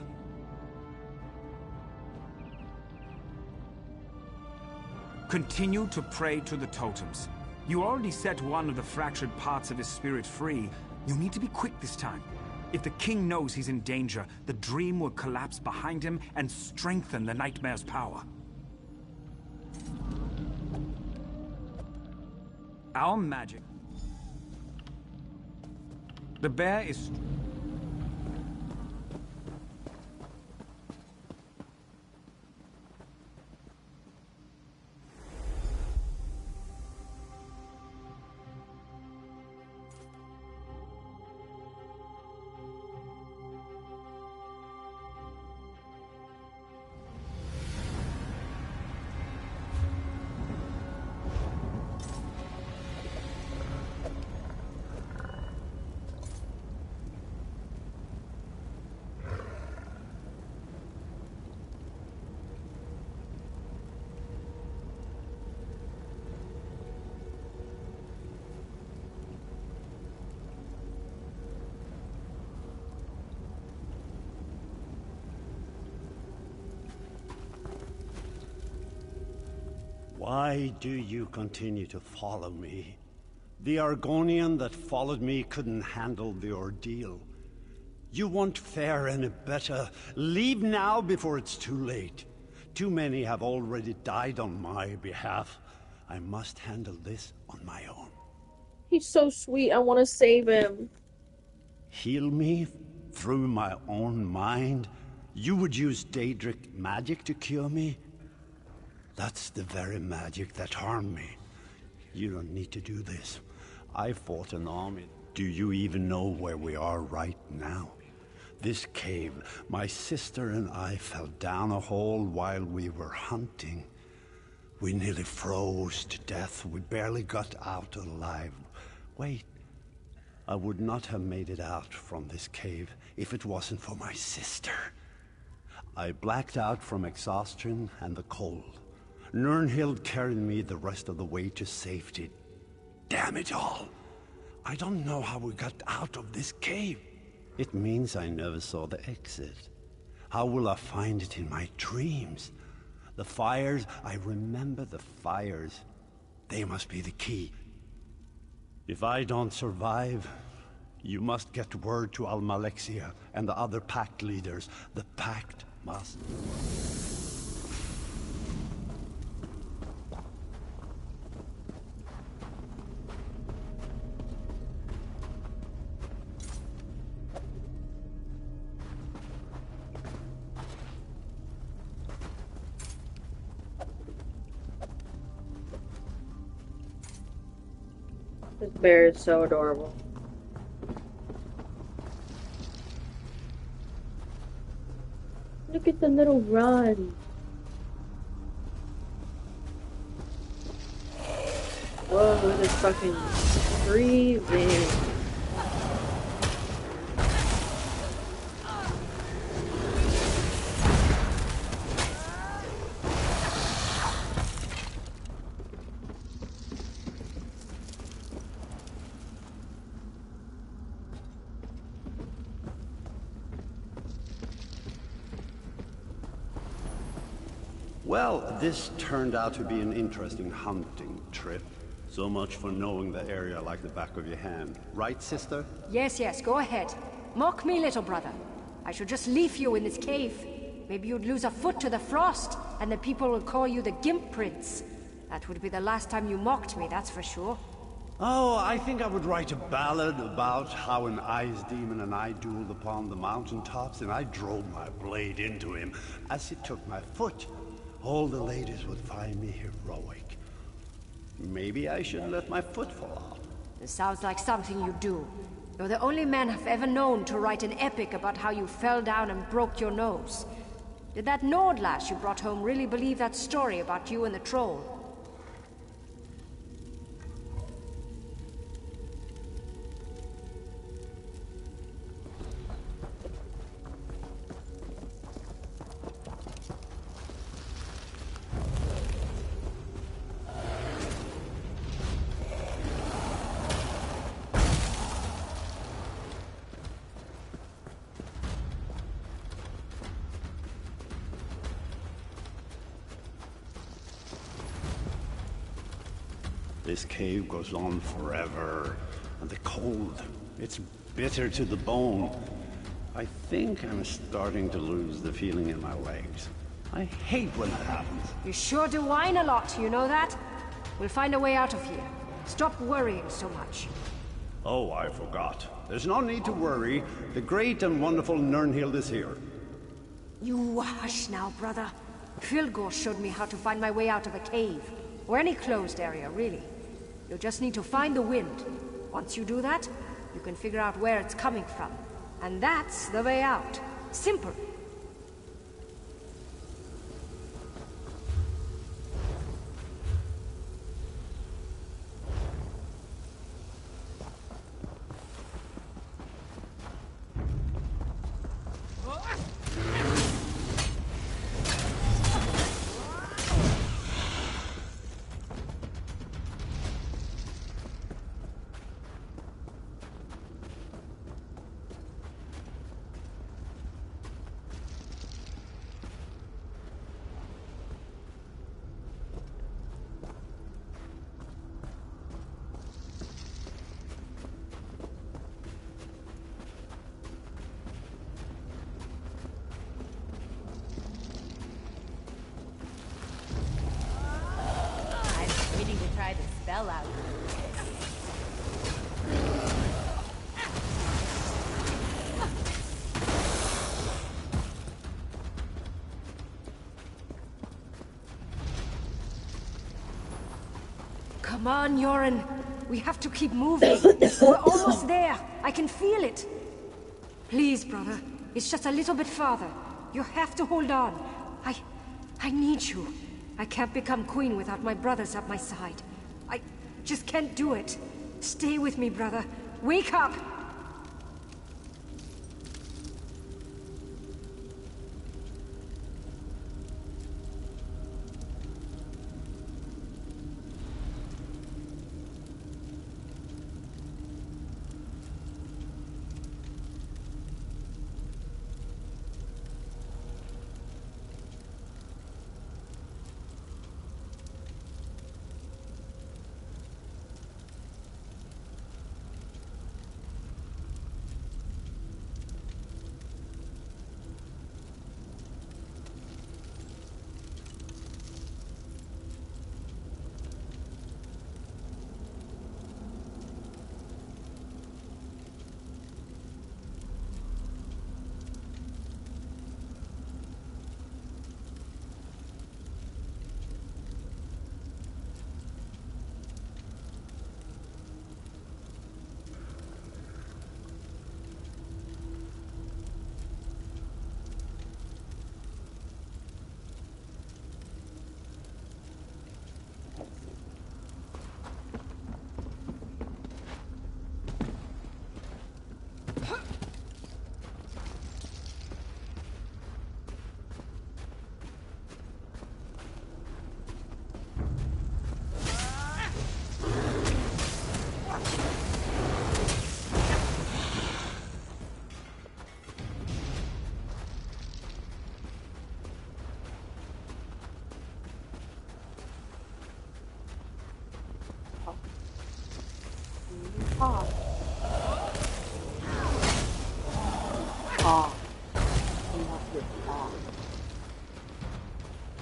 Continue to pray to the totems. You already set one of the fractured parts of his spirit free. You need to be quick this time. If the king knows he's in danger, the dream will collapse behind him and strengthen the nightmare's power. Our magic. The bear is... Why do you continue to follow me? The Argonian that followed me couldn't handle the ordeal. You won't fare any better. Leave now before it's too late. Too many have already died on my behalf. I must handle this on my own. He's so sweet. I want to save him. Heal me through my own mind? You would use Daedric magic to cure me? That's the very magic that harmed me. You don't need to do this. I fought an army. Do you even know where we are right now? This cave, my sister and I fell down a hole while we were hunting. We nearly froze to death. We barely got out alive. Wait, I would not have made it out from this cave if it wasn't for my sister. I blacked out from exhaustion and the cold. Nirnhild carried me the rest of the way to safety. Damn it all! I don't know how we got out of this cave. It means I never saw the exit. How will I find it in my dreams? The fires, I remember the fires. They must be the key. If I don't survive, you must get word to Almalexia and the other pact leaders. The pact must... This bear is so adorable. Look at the little run. Whoa, this fucking freezing. Well, this turned out to be an interesting hunting trip. So much for knowing the area like the back of your hand. Right, sister? Yes, yes, go ahead. Mock me, little brother. I should just leave you in this cave. Maybe you'd lose a foot to the frost, and the people will call you the Gimp Prince. That would be the last time you mocked me, that's for sure. Oh, I think I would write a ballad about how an ice demon and I dueled upon the mountaintops, and I drove my blade into him as he took my foot. All the ladies would find me heroic. Maybe I should let my foot fall off. This sounds like something you do. You're the only man I've ever known to write an epic about how you fell down and broke your nose. Did that Nord lass you brought home really believe that story about you and the troll? This cave goes on forever, and the cold, it's bitter to the bone. I think I'm starting to lose the feeling in my legs. I hate when that happens. You sure do whine a lot, you know that? We'll find a way out of here. Stop worrying so much. Oh, I forgot. There's no need to worry. The great and wonderful Nirnhild is here. You hush now, brother. Filgor showed me how to find my way out of a cave. Or any closed area, really. You'll just need to find the wind. Once you do that, you can figure out where it's coming from. And that's the way out. Simple. Spell out. Come on, Yoren. We have to keep moving. We're almost there. I can feel it. Please, brother. It's just a little bit farther. You have to hold on. I need you. I can't become queen without my brothers at my side. I just can't do it. Stay with me, brother. Wake up!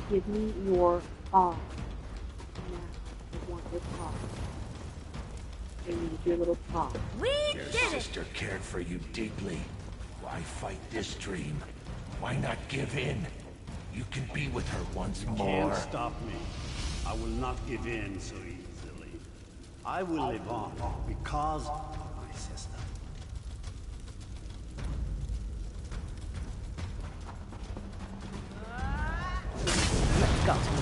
Give me your paw. Now, I want your paw. I need your little paw. Your sister cared for you deeply. Why fight this dream? Why not give in? You can be with her once more. Can't stop me. I will not give in so easily. I will live on because of my sister. Got me.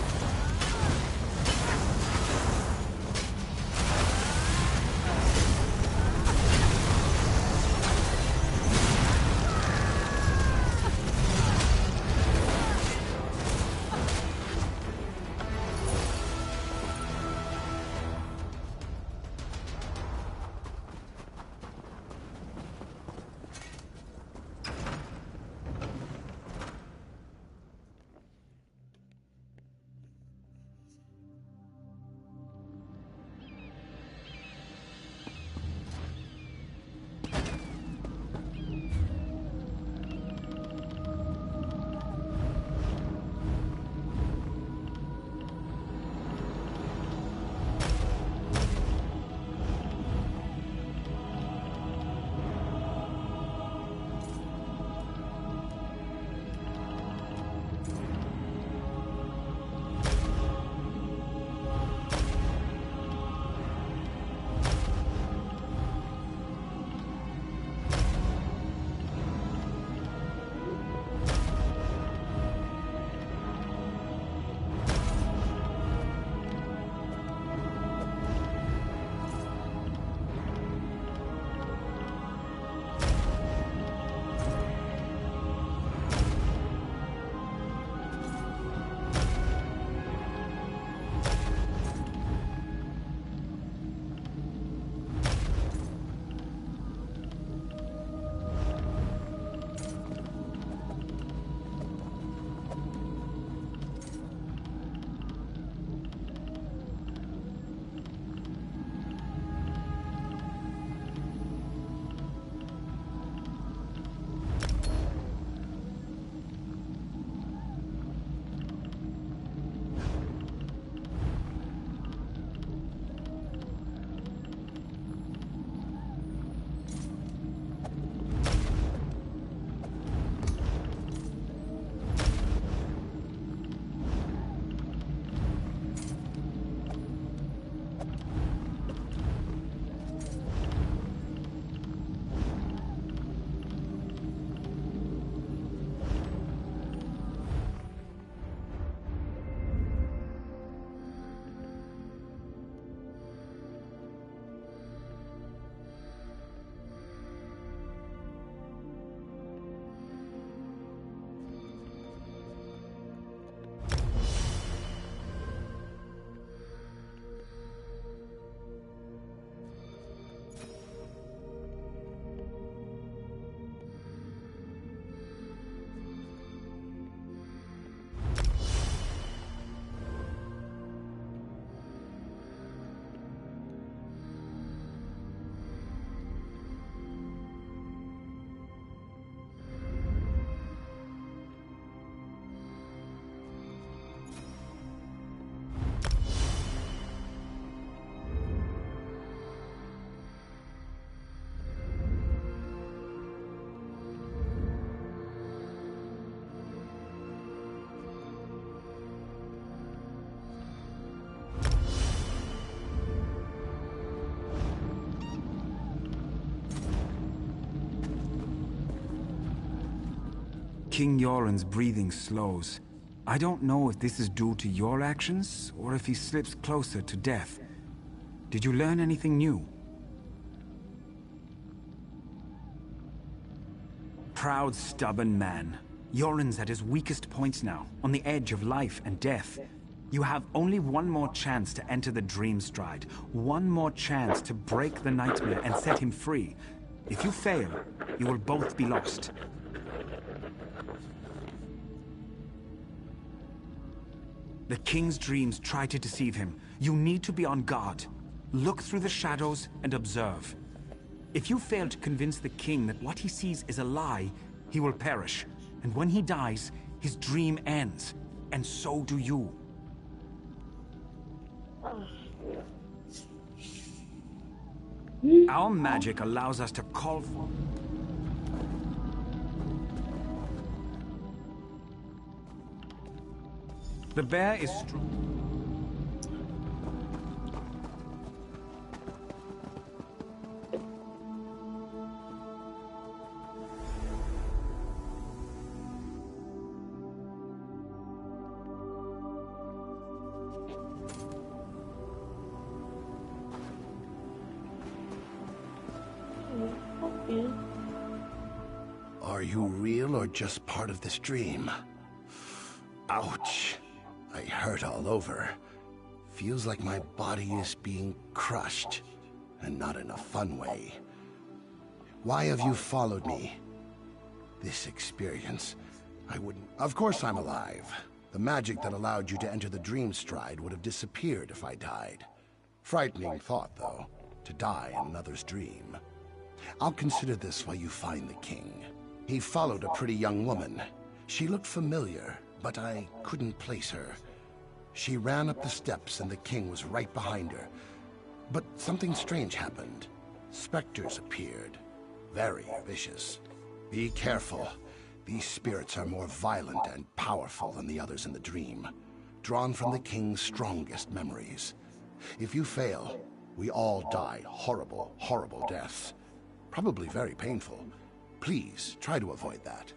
King Yoren's breathing slows. I don't know if this is due to your actions, or if he slips closer to death. Did you learn anything new? Proud, stubborn man. Yoren's at his weakest points now, on the edge of life and death. You have only one more chance to enter the Dream Stride. One more chance to break the nightmare and set him free. If you fail, you will both be lost. The King's dreams try to deceive him. You need to be on guard. Look through the shadows and observe. If you fail to convince the King that what he sees is a lie, he will perish. And when he dies, his dream ends. and so do you. Our magic allows us to call for... The bear is strong. Are you real or just part of this dream? Ouch. I hurt all over. Feels like my body is being crushed, and not in a fun way. Why have you followed me? This experience, I wouldn't... Of course I'm alive. The magic that allowed you to enter the dream stride would have disappeared if I died. Frightening thought, though, to die in another's dream. I'll consider this while you find the king. He followed a pretty young woman. She looked familiar, but I couldn't place her. She ran up the steps and the king was right behind her. But something strange happened. Specters appeared. Very vicious. Be careful. These spirits are more violent and powerful than the others in the dream. Drawn from the king's strongest memories. If you fail, we all die horrible, horrible deaths. Probably very painful. Please, try to avoid that.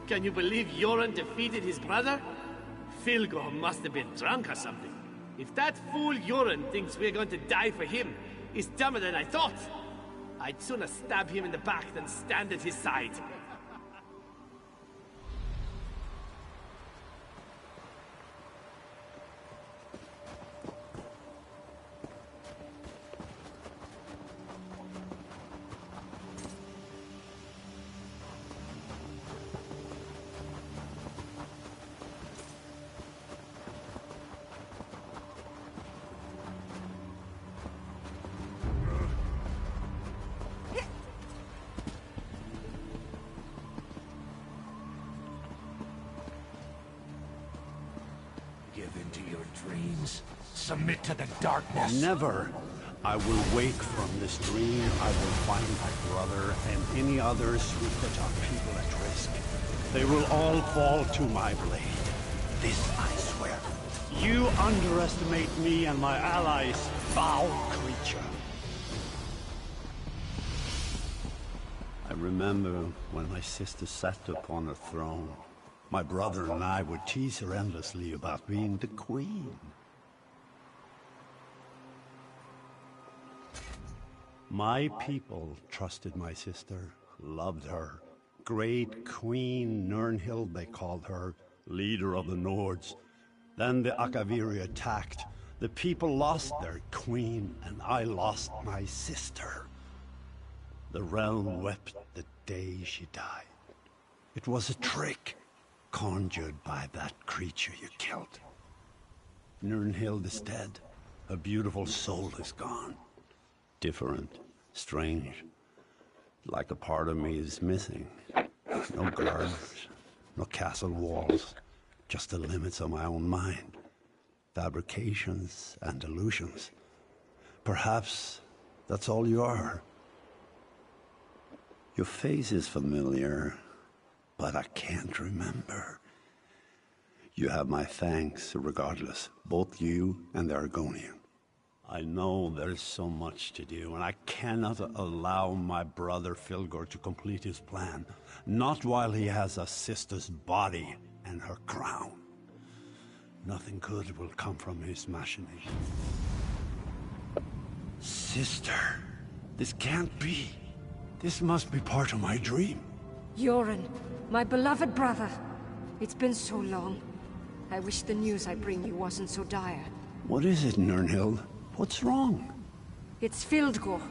Can you believe Yoren defeated his brother? Filgor must have been drunk or something. If that fool Yoren thinks we're going to die for him, he's dumber than I thought. I'd sooner stab him in the back than stand at his side. Give into your dreams. Submit to the darkness. Never. I will wake from this dream. I will find my brother and any others who put our people at risk. They will all fall to my blade. This I swear. You underestimate me and my allies, foul creature. I remember when my sister sat upon her throne. My brother and I would tease her endlessly about being the queen. My people trusted my sister, loved her. Great Queen Nirnhild, they called her, leader of the Nords. Then the Akaviri attacked. The people lost their queen, and I lost my sister. The realm wept the day she died. It was a trick, conjured by that creature you killed. Nirnhild is dead. Her beautiful soul is gone. Different, strange, like a part of me is missing. No guards, no castle walls, just the limits of my own mind. Fabrications and illusions. Perhaps that's all you are. Your face is familiar, but I can't remember. You have my thanks regardless, both you and the Argonian. I know there's so much to do, and I cannot allow my brother Filgor to complete his plan. Not while he has a sister's body and her crown. Nothing good will come from his machination. Sister, this can't be. This must be part of my dream. Yoren, my beloved brother. It's been so long. I wish the news I bring you wasn't so dire. What is it, Nirnhild? What's wrong? It's Fildgor.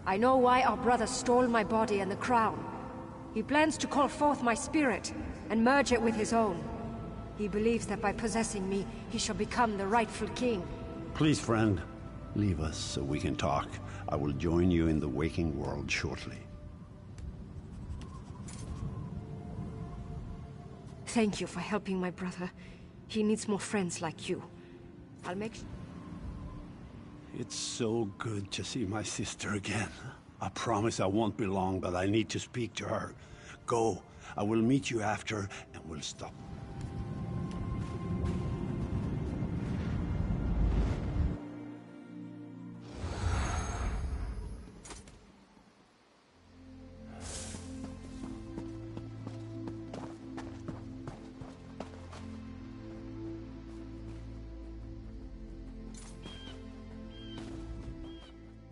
I know why our brother stole my body and the crown. He plans to call forth my spirit and merge it with his own. He believes that by possessing me, he shall become the rightful king. Please, friend, leave us so we can talk. I will join you in the waking world shortly. Thank you for helping my brother. He needs more friends like you. I'll make... It's so good to see my sister again. I promise I won't be long, but I need to speak to her. Go. I will meet you after, and we'll stop.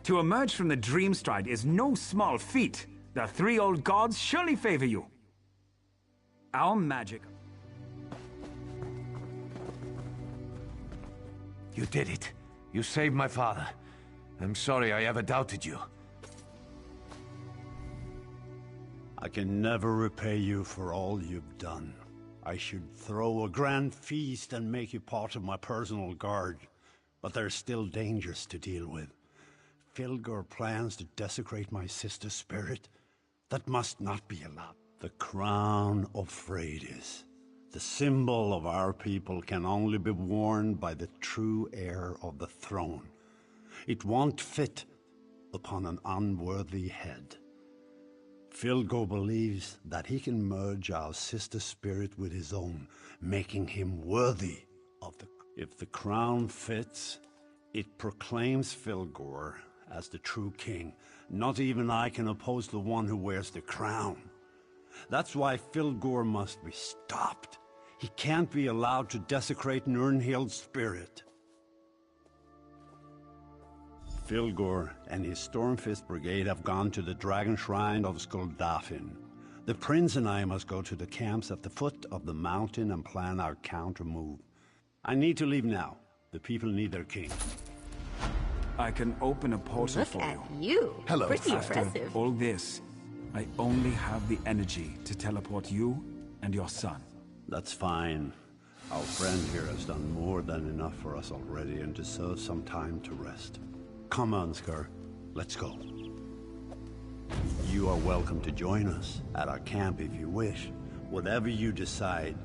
To emerge from the Dreamstride is no small feat. The three old gods surely favor you. Our magic... You did it. You saved my father. I'm sorry I ever doubted you. I can never repay you for all you've done. I should throw a grand feast and make you part of my personal guard. But there's still dangers to deal with. Filgor plans to desecrate my sister's spirit. That must not be allowed. The crown of Freydis, the symbol of our people, can only be worn by the true heir of the throne. It won't fit upon an unworthy head. Filgor believes that he can merge our sister's spirit with his own, making him worthy of the... If the crown fits, it proclaims Filgor as the true king. Not even I can oppose the one who wears the crown. That's why Filgor must be stopped. He can't be allowed to desecrate Nirnhild's spirit. Filgor and his Stormfist Brigade have gone to the Dragon Shrine of Skuldafn. The prince and I must go to the camps at the foot of the mountain and plan our counter move. I need to leave now. The people need their king. I can open a portal Look for at you. you. Hello. Pretty After impressive. all this, I only have the energy to teleport you and your son. That's fine. Our friend here has done more than enough for us already and deserves some time to rest. Come, Ansgar. Let's go. You are welcome to join us at our camp if you wish. Whatever you decide,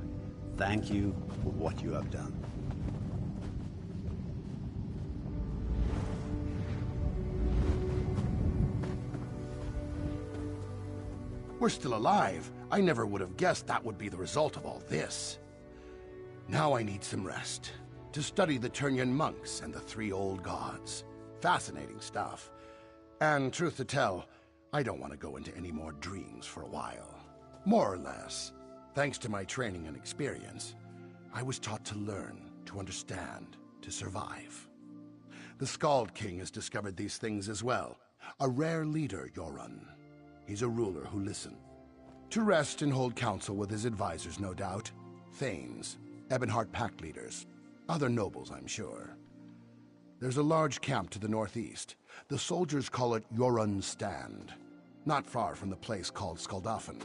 thank you for what you have done. We're still alive. I never would have guessed that would be the result of all this. Now I need some rest. To study the Ternian monks and the three old gods. Fascinating stuff. And truth to tell, I don't want to go into any more dreams for a while. More or less, thanks to my training and experience, I was taught to learn, to understand, to survive. The Skald King has discovered these things as well. A rare leader, Jorun. He's a ruler who listened. To rest and hold council with his advisors, no doubt. Thanes, Ebonheart pact leaders, other nobles, I'm sure. There's a large camp to the northeast. The soldiers call it Jorun's Stand. Not far from the place called Skuldafn.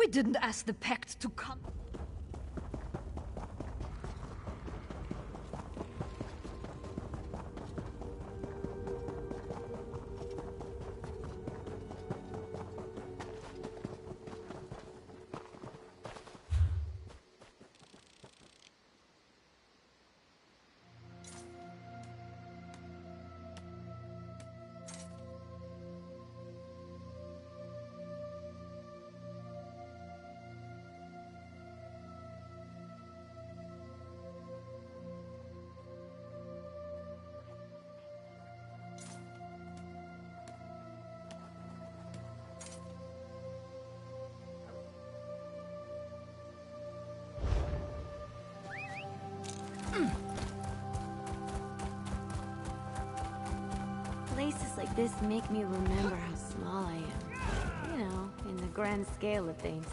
We didn't ask the Pact to come. this make me remember how small I am. You know, in the grand scale of things.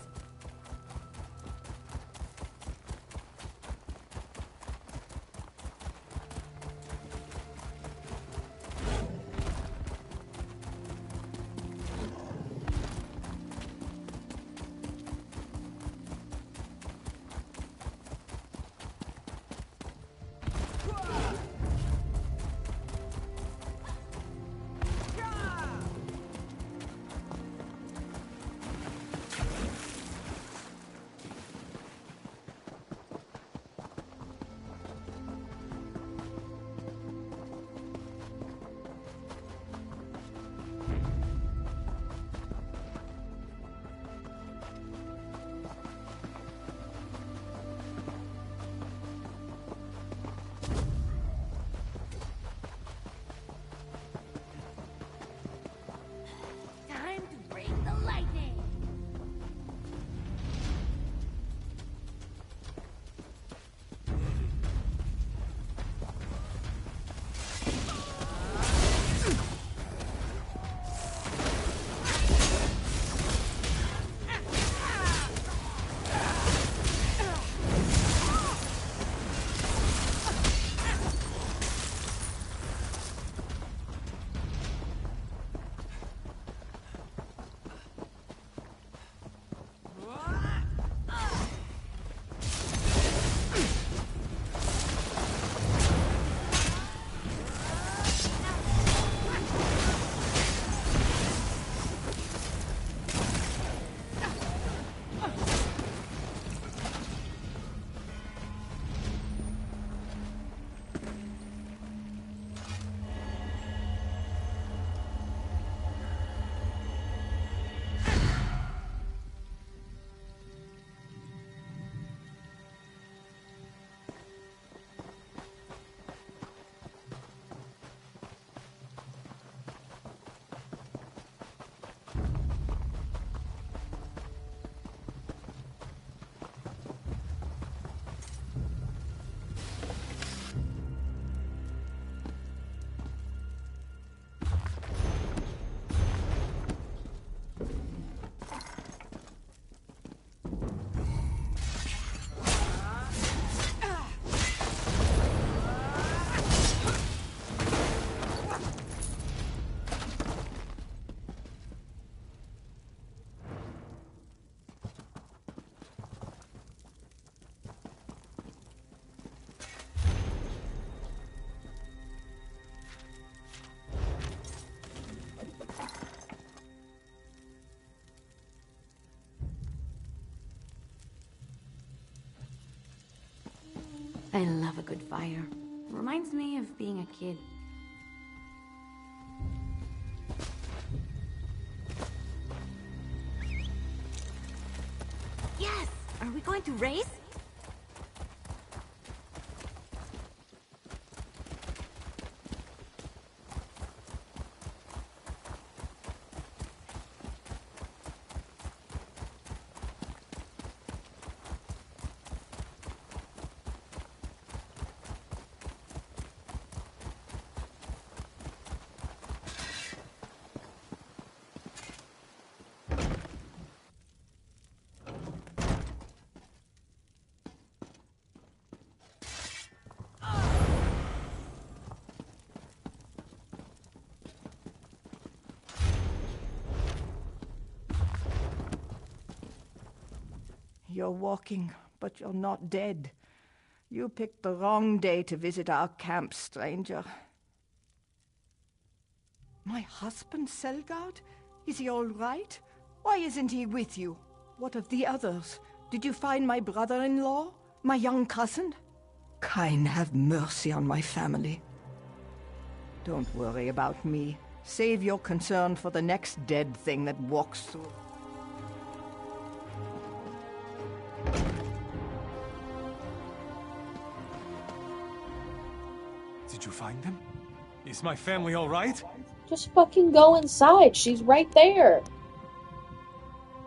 I love a good fire. Reminds me of being a kid. Yes! Are we going to race? You're walking, but you're not dead. You picked the wrong day to visit our camp, stranger. My husband, Selgard? Is he all right? Why isn't he with you? What of the others? Did you find my brother-in-law? My young cousin? Kain, have mercy on my family. Don't worry about me. Save your concern for the next dead thing that walks through. Did you find them? Is my family all right? Just fucking go inside. She's right there.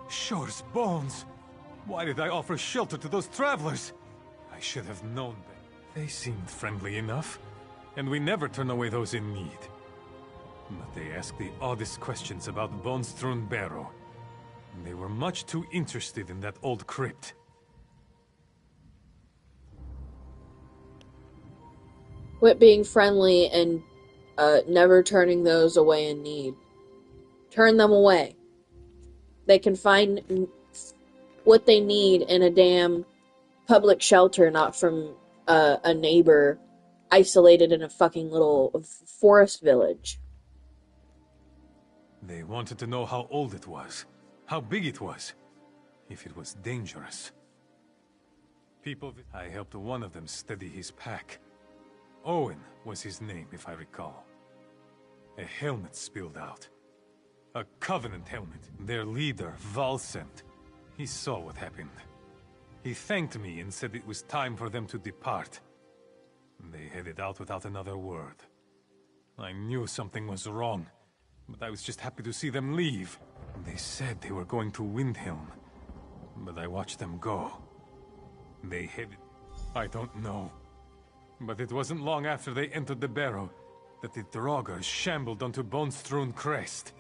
Shore's bones. Why did I offer shelter to those travelers? I should have known them. They seemed friendly enough, and we never turn away those in need. But they asked the oddest questions about Bonestrewn Barrow. They were much too interested in that old crypt. Quit being friendly and never turning those away in need. Turn them away. They can find what they need in a damn public shelter, not from a neighbor isolated in a fucking little forest village. They wanted to know how old it was, how big it was, if it was dangerous. I helped one of them steady his pack. Owen was his name, if I recall. A helmet spilled out. A Covenant helmet. Their leader, Valsent, he saw what happened. He thanked me and said it was time for them to depart. They headed out without another word. I knew something was wrong, but I was just happy to see them leave. They said they were going to Windhelm, but I watched them go. They headed... I don't know. But it wasn't long after they entered the barrow that the Draugr shambled onto Bonestrewn Crest.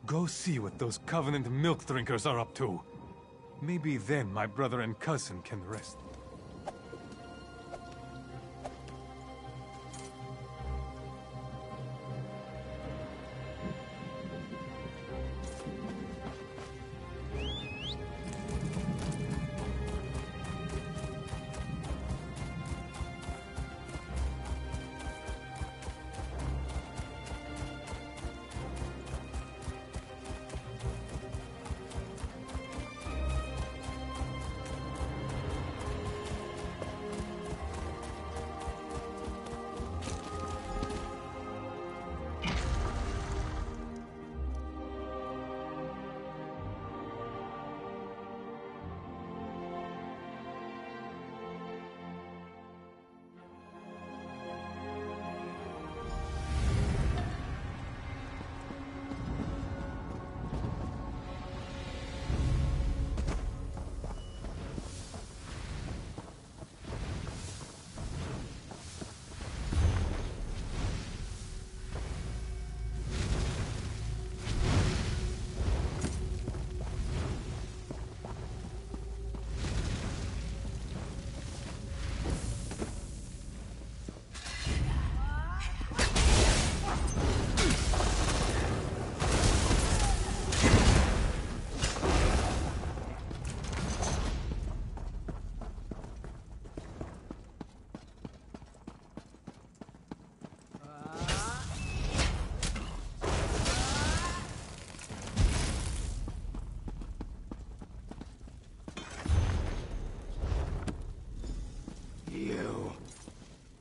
Go see what those Covenant milk drinkers are up to. Maybe then my brother and cousin can rest.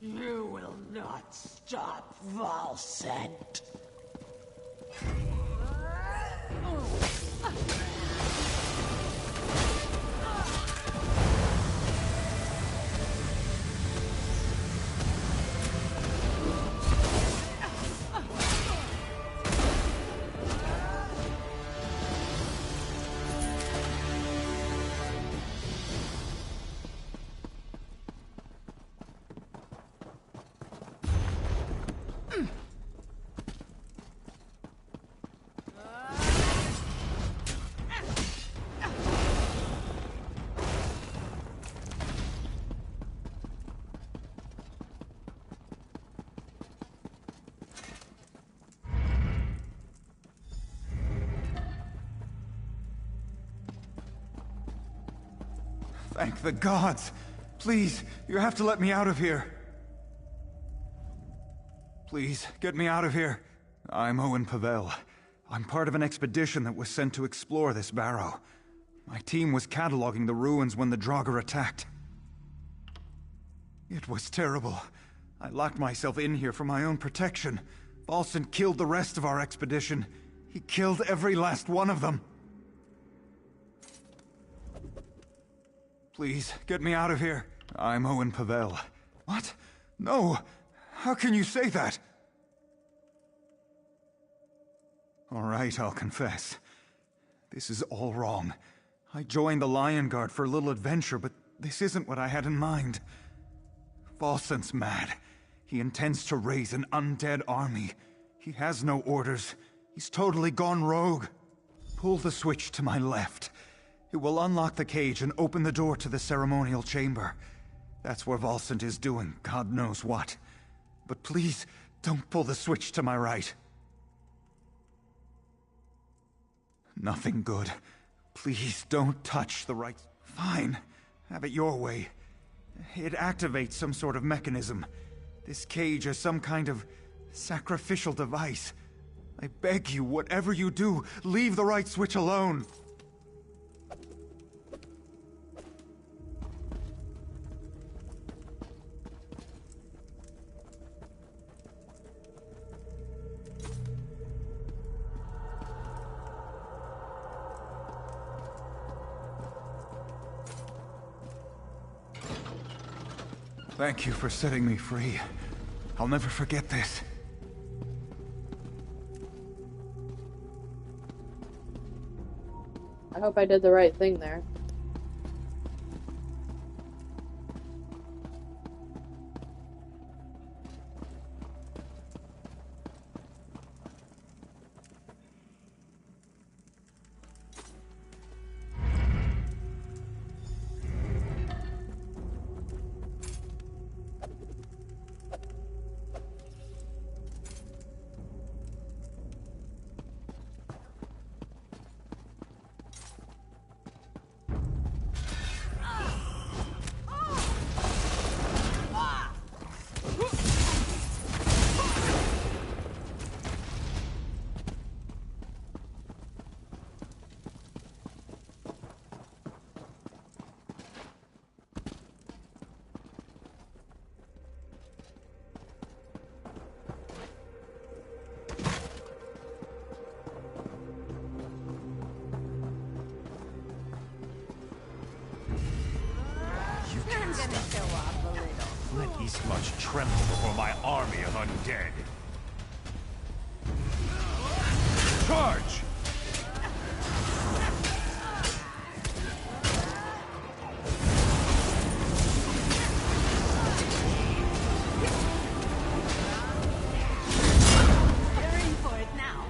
You will not stop Valsent. Thank the gods! Please, you have to let me out of here. Please, get me out of here. I'm Owen Pavel. I'm part of an expedition that was sent to explore this barrow. My team was cataloging the ruins when the Draugr attacked. It was terrible. I locked myself in here for my own protection. Valsent killed the rest of our expedition. He killed every last one of them. Please, get me out of here. I'm Owen Pavel. What? No! How can you say that? All right, I'll confess. This is all wrong. I joined the Lion Guard for a little adventure, but this isn't what I had in mind. Valsent's mad. He intends to raise an undead army. He has no orders. He's totally gone rogue. Pull the switch to my left. It will unlock the cage and open the door to the ceremonial chamber. That's where Volscent is doing God knows what. But please, don't pull the switch to my right. Nothing good. Please don't touch the right... Fine. Have it your way. It activates some sort of mechanism. This cage is some kind of sacrificial device. I beg you, whatever you do, leave the right switch alone. Thank you for setting me free. I'll never forget this. I hope I did the right thing there. Let these much tremble before my army of undead. Charge! You're in for it now.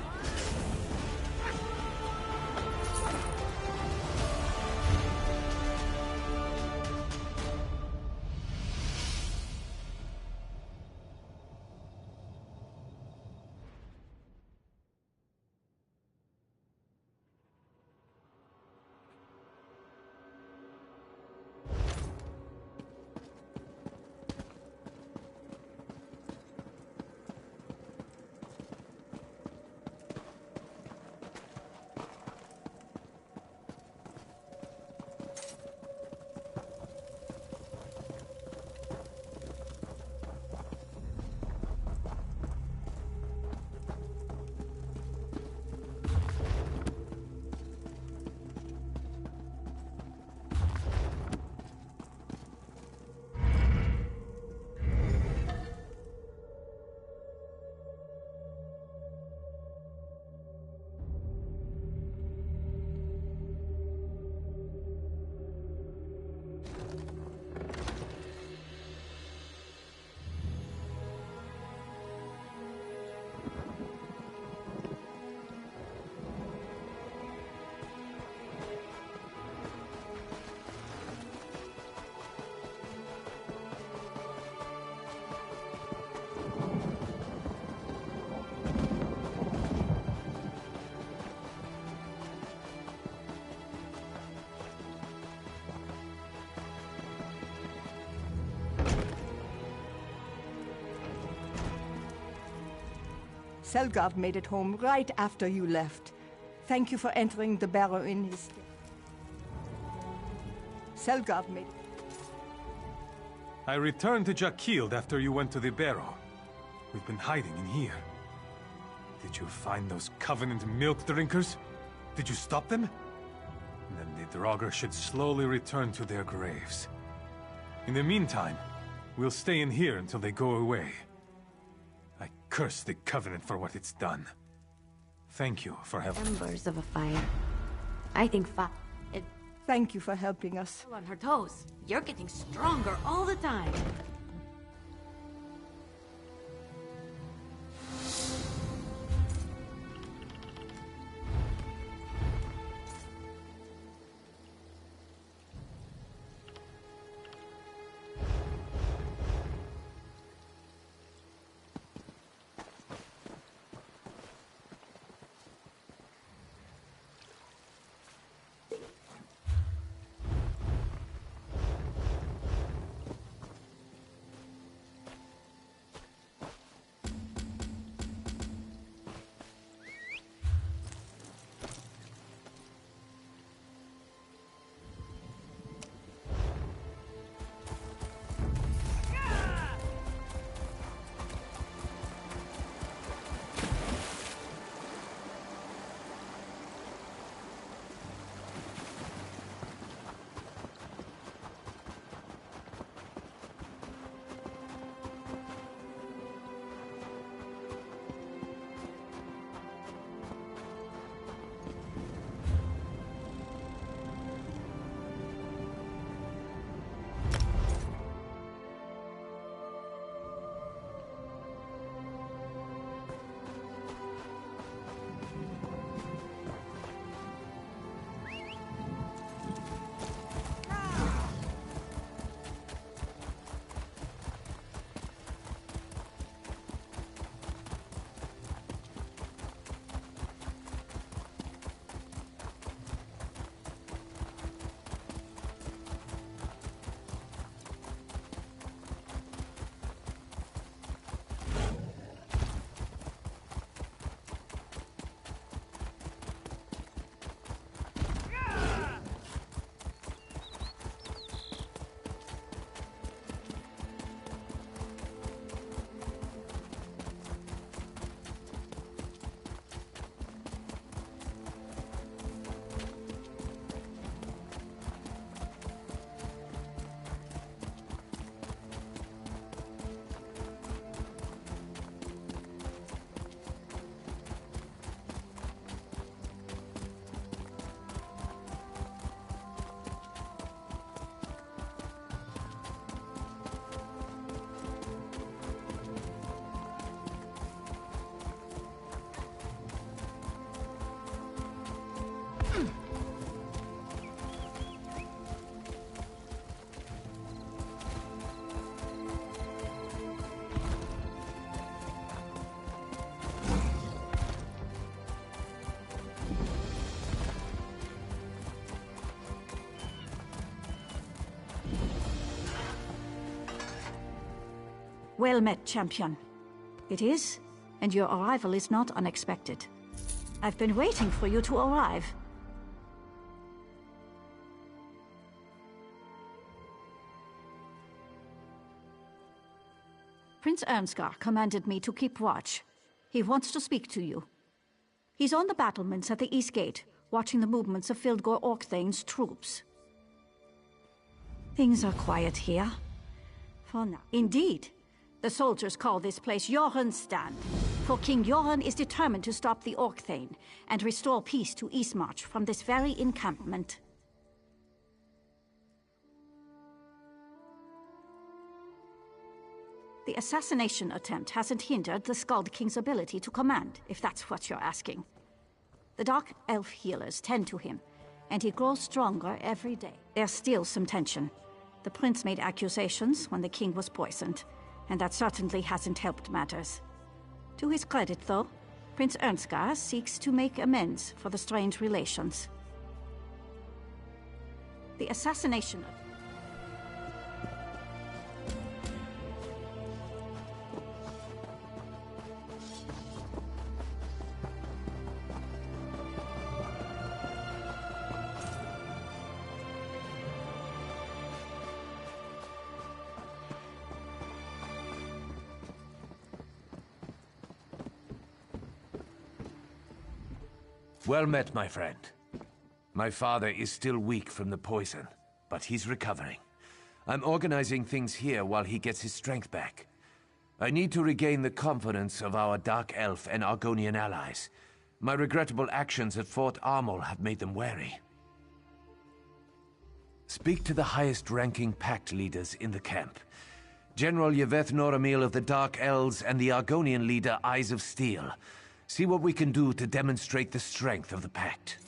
Selgard made it home right after you left. Thank you for entering the barrow in his stead. Selgard made... I returned to Jakkield after you went to the barrow. We've been hiding in here. Did you find those Covenant milk drinkers? Did you stop them? Then the Draugr should slowly return to their graves. In the meantime, we'll stay in here until they go away. I curse the Covenant for what it's done. Thank you for helping. Embers of a fire. I think Thank you for helping us. on her toes. You're getting stronger all the time. Well met, champion. It is, and your arrival is not unexpected. I've been waiting for you to arrive. Prince Ernskar commanded me to keep watch. He wants to speak to you. He's on the battlements at the East Gate, watching the movements of Fildgor Orkthane's troops. Things are quiet here. For now. Indeed. The soldiers call this place Joran's Stand, for King Joran is determined to stop the Orkthane and restore peace to Eastmarch from this very encampment. The assassination attempt hasn't hindered the Skald King's ability to command, if that's what you're asking. The Dark Elf healers tend to him, and he grows stronger every day. There's still some tension. The prince made accusations when the king was poisoned, and that certainly hasn't helped matters. To his credit, though, Prince Ernskar seeks to make amends for the strained relations. The assassination... Well met, my friend. My father is still weak from the poison, but he's recovering. I'm organizing things here while he gets his strength back. I need to regain the confidence of our Dark Elf and Argonian allies. My regrettable actions at Fort Armel have made them wary. Speak to the highest-ranking pact leaders in the camp. General Yveth Noramil of the Dark Elves and the Argonian leader Eyes of Steel. See what we can do to demonstrate the strength of the pact.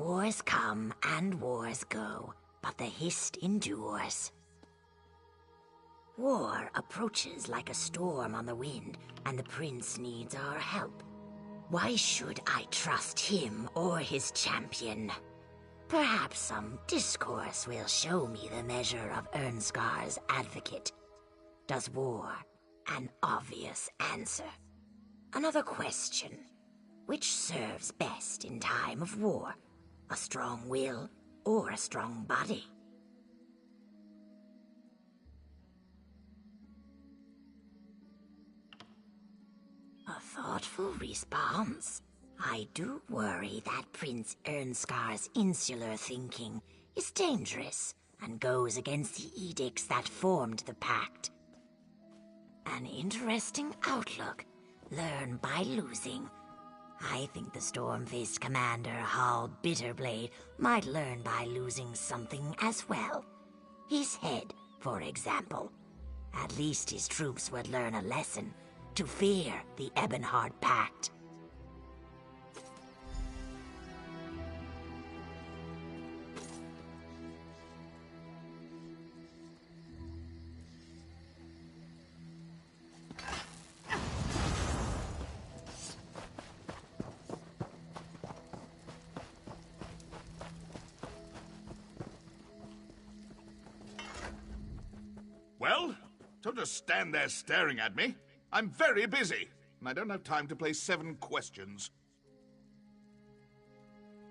Wars come and wars go, but the Hist endures. War approaches like a storm on the wind, and the prince needs our help. Why should I trust him or his champion? Perhaps some discourse will show me the measure of Ernskar's advocate. Does war an obvious answer? Another question. Which serves best in time of war? A strong will or a strong body? A thoughtful response. I do worry that Prince Ernskar's insular thinking is dangerous and goes against the edicts that formed the pact. An interesting outlook. Learn by losing. I think the Storm-faced commander, Hall Bitterblade, might learn by losing something as well. His head, for example. At least his troops would learn a lesson. To fear the Ebonheart Pact. Well, don't just stand there staring at me. I'm very busy, and I don't have time to play 7 questions.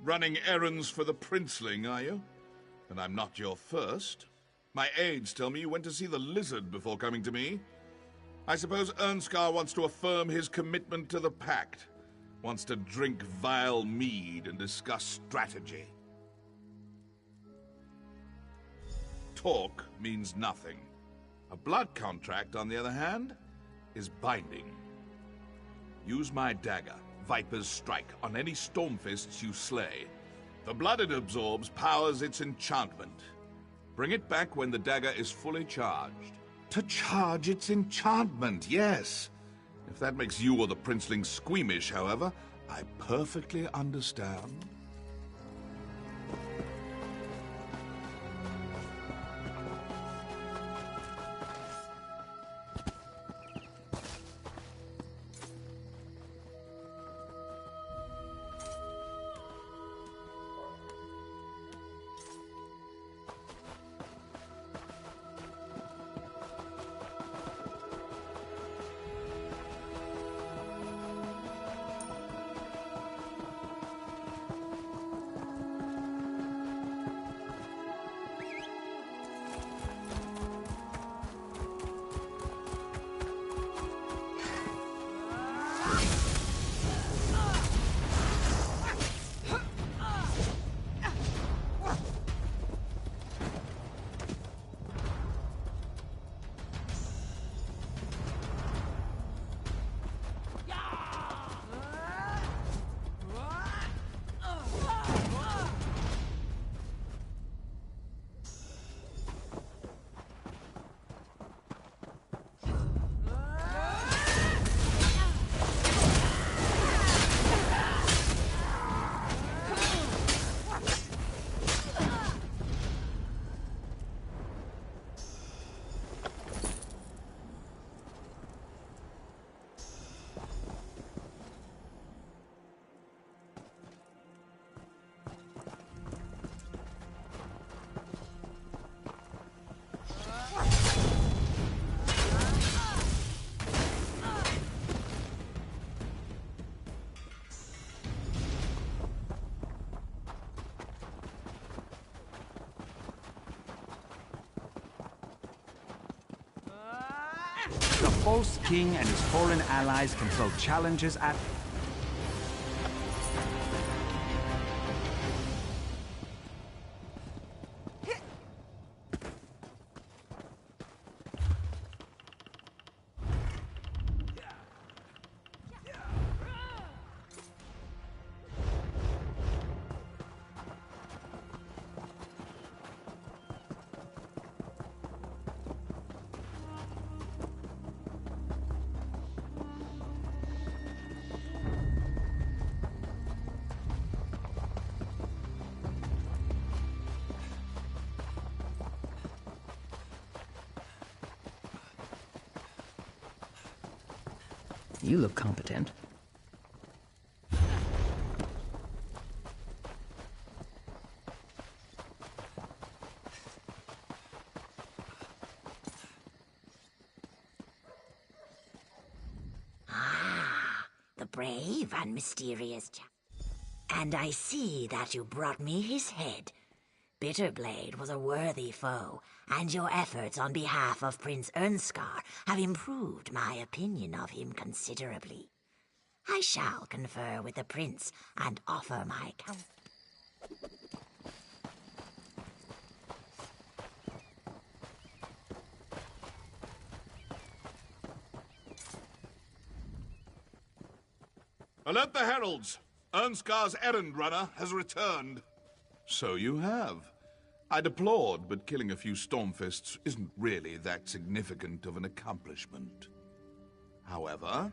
Running errands for the princeling, are you? And I'm not your first. My aides tell me you went to see the lizard before coming to me. I suppose Ernscar wants to affirm his commitment to the pact. Wants to drink vile mead and discuss strategy. Talk means nothing. A blood contract, on the other hand, is binding. Use my dagger, Viper's Strike, on any Stormfists you slay. The blood it absorbs powers its enchantment. Bring it back when the dagger is fully charged. To charge its enchantment, yes. If that makes you or the princeling squeamish, however, I perfectly understand. The false king and his fallen allies can throw challenges at... You look competent. The brave and mysterious chap. And I see that you brought me his head. Bitterblade was a worthy foe, and your efforts on behalf of Prince Ernscar have improved my opinion of him considerably. I shall confer with the prince and offer my counsel. Alert the heralds! Ernscar's errand runner has returned. So you have. I deplored, but killing a few Stormfists isn't really that significant of an accomplishment. However,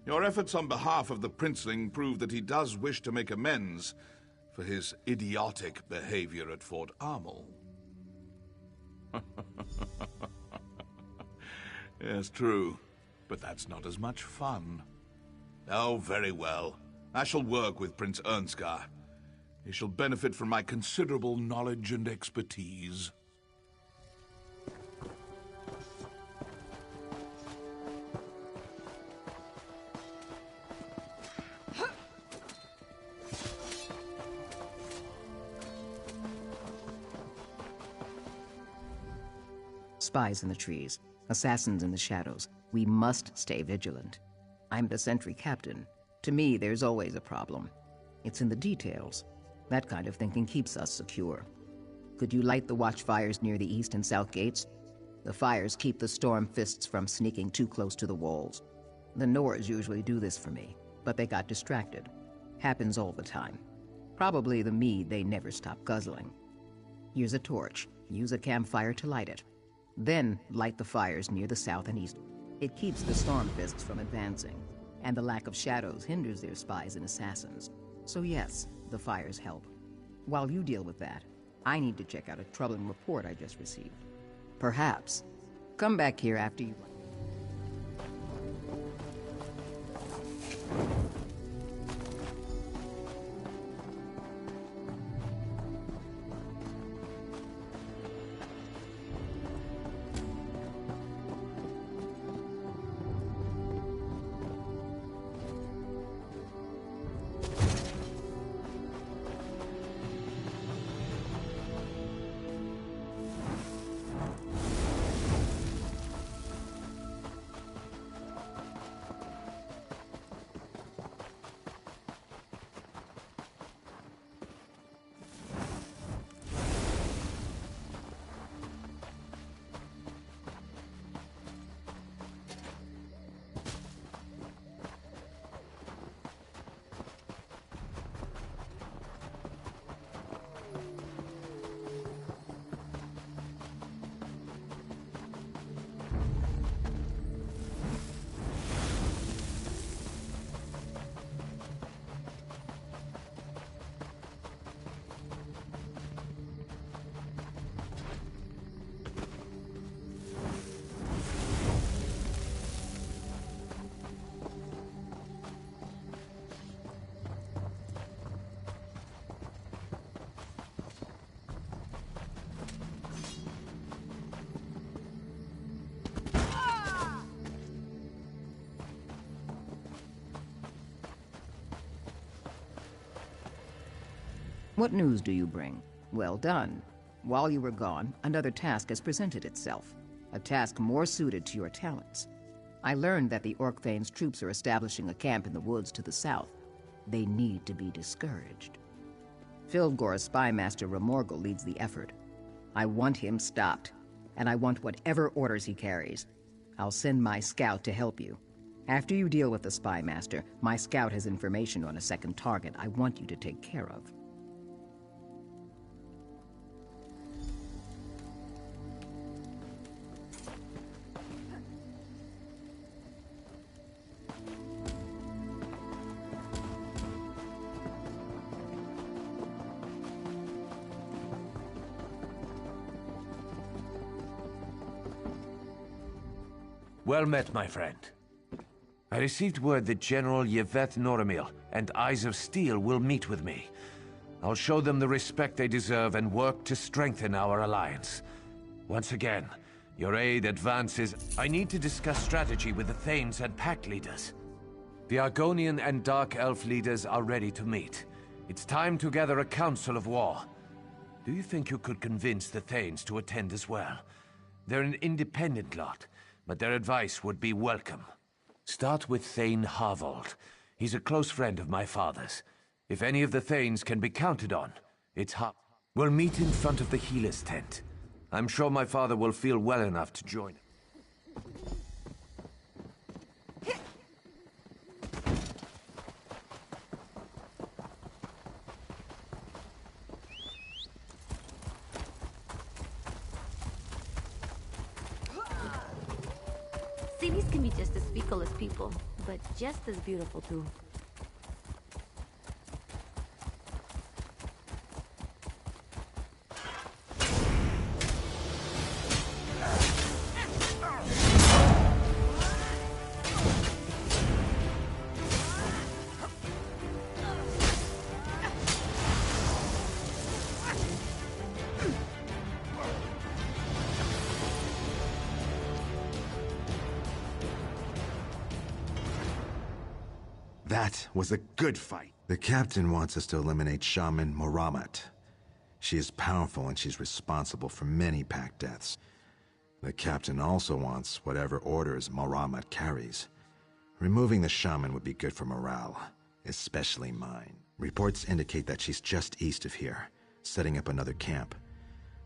your efforts on behalf of the princeling prove that he does wish to make amends for his idiotic behavior at Fort Armel. Yes, true, but that's not as much fun. Oh, very well. I shall work with Prince Ernscar. He shall benefit from my considerable knowledge and expertise. spies in the trees, assassins in the shadows. We must stay vigilant. I'm the sentry captain. To me, there's always a problem. It's in the details. That kind of thinking keeps us secure. Could you light the watchfires near the east and south gates? The fires keep the storm fists from sneaking too close to the walls. The Nords usually do this for me, but they got distracted. Happens all the time. Probably the mead they never stop guzzling. Here's a torch. Use a campfire to light it. Then light the fires near the south and east. It keeps the storm fists from advancing, and the lack of shadows hinders their spies and assassins. So yes, the fires help. While you deal with that, I need to check out a troubling report I just received. Perhaps. Come back here after you... What news do you bring? Well done. While you were gone, another task has presented itself. A task more suited to your talents. I learned that the Orc Thane's troops are establishing a camp in the woods to the south. They need to be discouraged. Fildgor's spymaster Remorgel leads the effort. I want him stopped, and I want whatever orders he carries. I'll send my scout to help you. After you deal with the spymaster, my scout has information on a second target I want you to take care of. Well met, my friend. I received word that General Yeveth Noramil and Eyes of Steel will meet with me. I'll show them the respect they deserve and work to strengthen our alliance. Once again, your aid advances. I need to discuss strategy with the Thanes and Pact leaders. The Argonian and Dark Elf leaders are ready to meet. It's time to gather a council of war. Do you think you could convince the Thanes to attend as well? They're an independent lot, but their advice would be welcome. Start with Thane Harvold. He's a close friend of my father's. If any of the Thanes can be counted on, it's We'll meet in front of the healer's tent. I'm sure my father will feel well enough to join. Cities can be just as fickle as people, but just as beautiful too. That was a good fight. The captain wants us to eliminate Shaman Moramat. She is powerful and she's responsible for many pack deaths. The captain also wants whatever orders Maramat carries. Removing the shaman would be good for morale, especially mine. Reports indicate that she's just east of here, setting up another camp.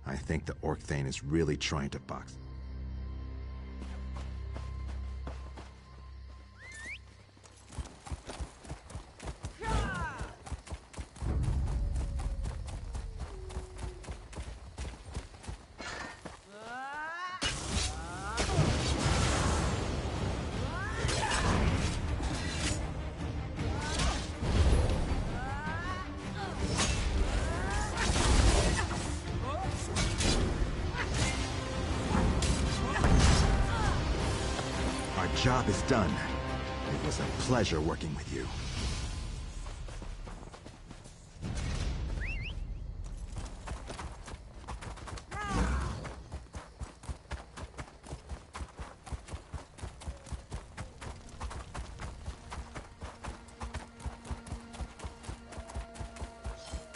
I think the Orc Thane is really trying to box. Job is done. It was a pleasure working with you.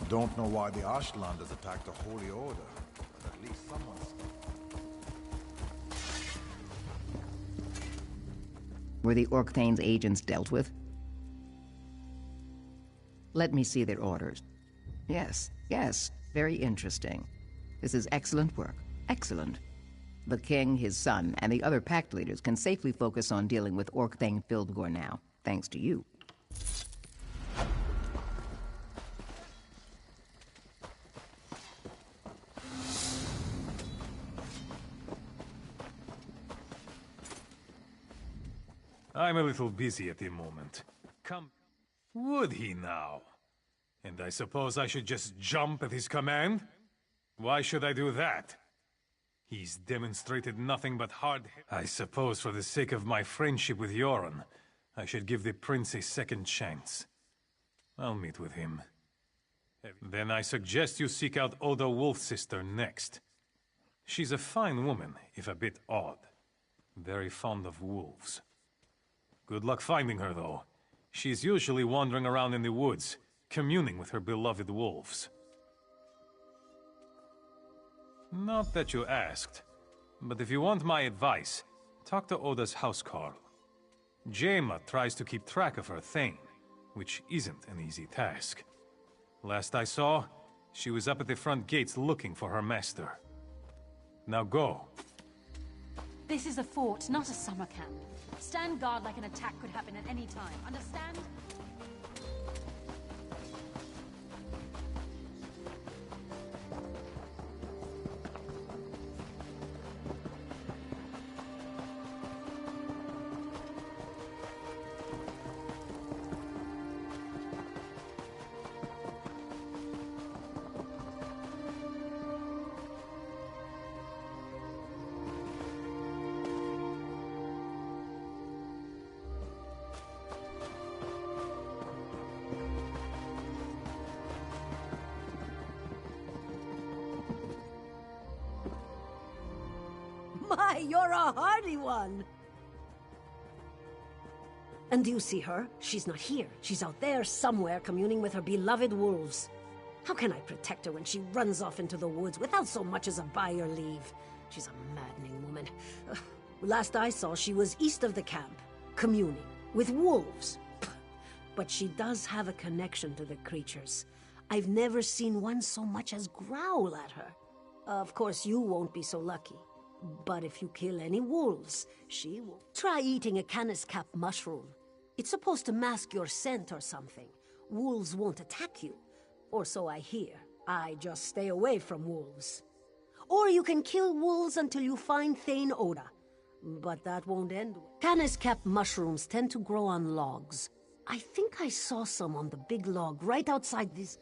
Don't know why the Ashlanders attacked the Holy Order, but at least someone stopped. Were the Orc Thane's agents dealt with? Let me see their orders. Yes, very interesting. This is excellent work. Excellent. The king, his son, and the other pact leaders can safely focus on dealing with Orc Thane Fildgor now, thanks to you. I'm a little busy at the moment. Come... Would he now? And I suppose I should just jump at his command? Why should I do that? He's demonstrated nothing but hard... I suppose for the sake of my friendship with Yoren, I should give the prince a second chance. I'll meet with him. Then I suggest you seek out Oda Wolfsister next. She's a fine woman, if a bit odd. Very fond of wolves. Good luck finding her, though. She's usually wandering around in the woods, communing with her beloved wolves. Not that you asked, but if you want my advice, talk to Oda's housecarl. Jaima tries to keep track of her Thane, which isn't an easy task. Last I saw, she was up at the front gates looking for her master. Now go. This is a fort, not a summer camp. Stand guard like an attack could happen at any time, understand? My, you're a hardy one! And do you see her? She's not here. She's out there somewhere communing with her beloved wolves. How can I protect her when she runs off into the woods without so much as a by your leave? She's a maddening woman. Last I saw, she was east of the camp, communing with wolves. But she does have a connection to the creatures. I've never seen one so much as growl at her. Of course, you won't be so lucky. But if you kill any wolves, she will. Try eating a canis cap mushroom. It's supposed to mask your scent or something. Wolves won't attack you. Or so I hear. I just stay away from wolves. Or you can kill wolves until you find Thane Oda. But that won't end well. Canis cap mushrooms tend to grow on logs. I think I saw some on the big log right outside this...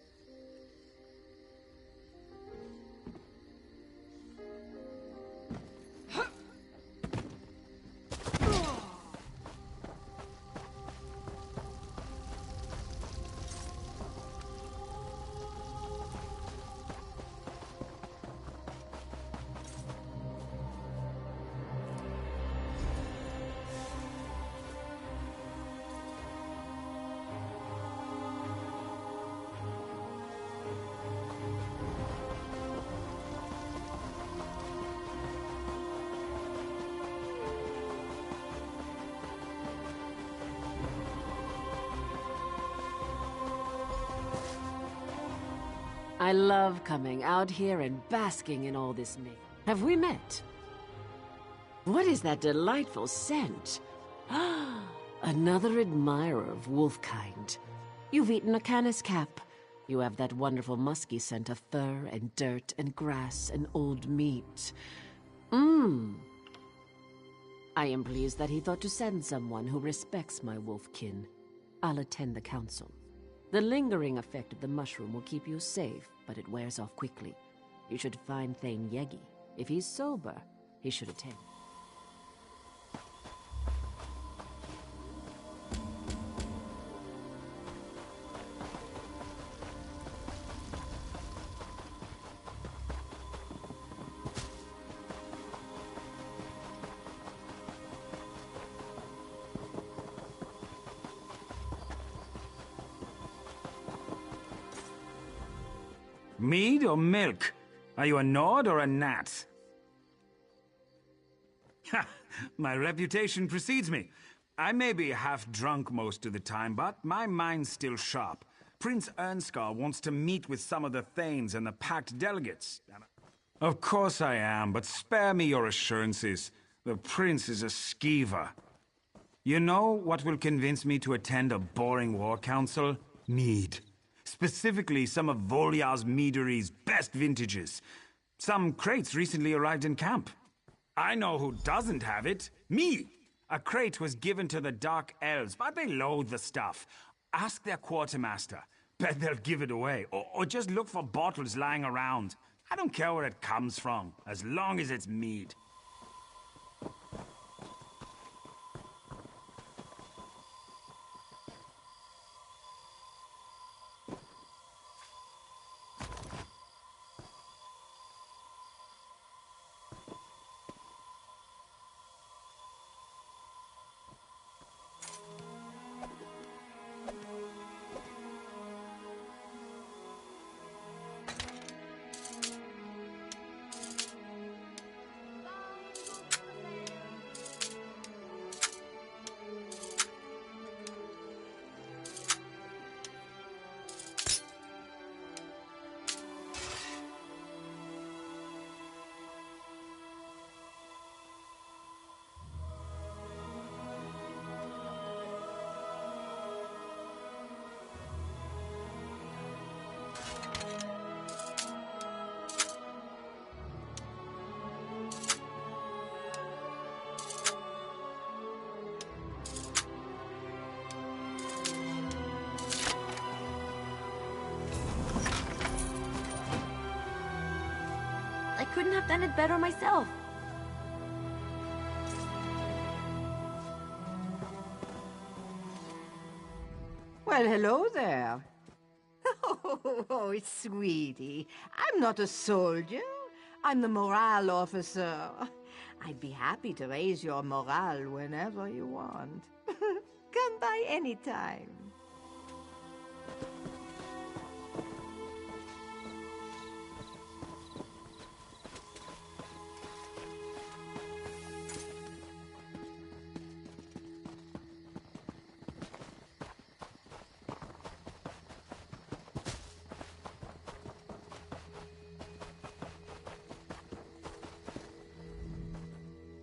love coming out here and basking in all this nature. Have we met? What is that delightful scent? Another admirer of wolfkind. You've eaten a canis cap. You have that wonderful musky scent of fur and dirt and grass and old meat. Mmm. I am pleased that he thought to send someone who respects my wolfkin. I'll attend the council. The lingering effect of the mushroom will keep you safe, but it wears off quickly. You should find Thane Yegi. If he's sober, he should attend. Mead or milk? Are you a Nord or a Nat? Ha! My reputation precedes me. I may be half drunk most of the time, but my mind's still sharp. Prince Ernscar wants to meet with some of the Thanes and the packed delegates. Of course I am, but spare me your assurances. The Prince is a skeever. You know what will convince me to attend a boring war council? Mead. Specifically, some of Volyar's meadery's best vintages. Some crates recently arrived in camp. I know who doesn't have it. Me! A crate was given to the Dark Elves, but they loathe the stuff. Ask their quartermaster. Bet they'll give it away. Or just look for bottles lying around. I don't care where it comes from, as long as it's mead. I couldn't have done it better myself. Well, hello there. Oh, sweetie. I'm not a soldier. I'm the morale officer. I'd be happy to raise your morale whenever you want. Come by anytime.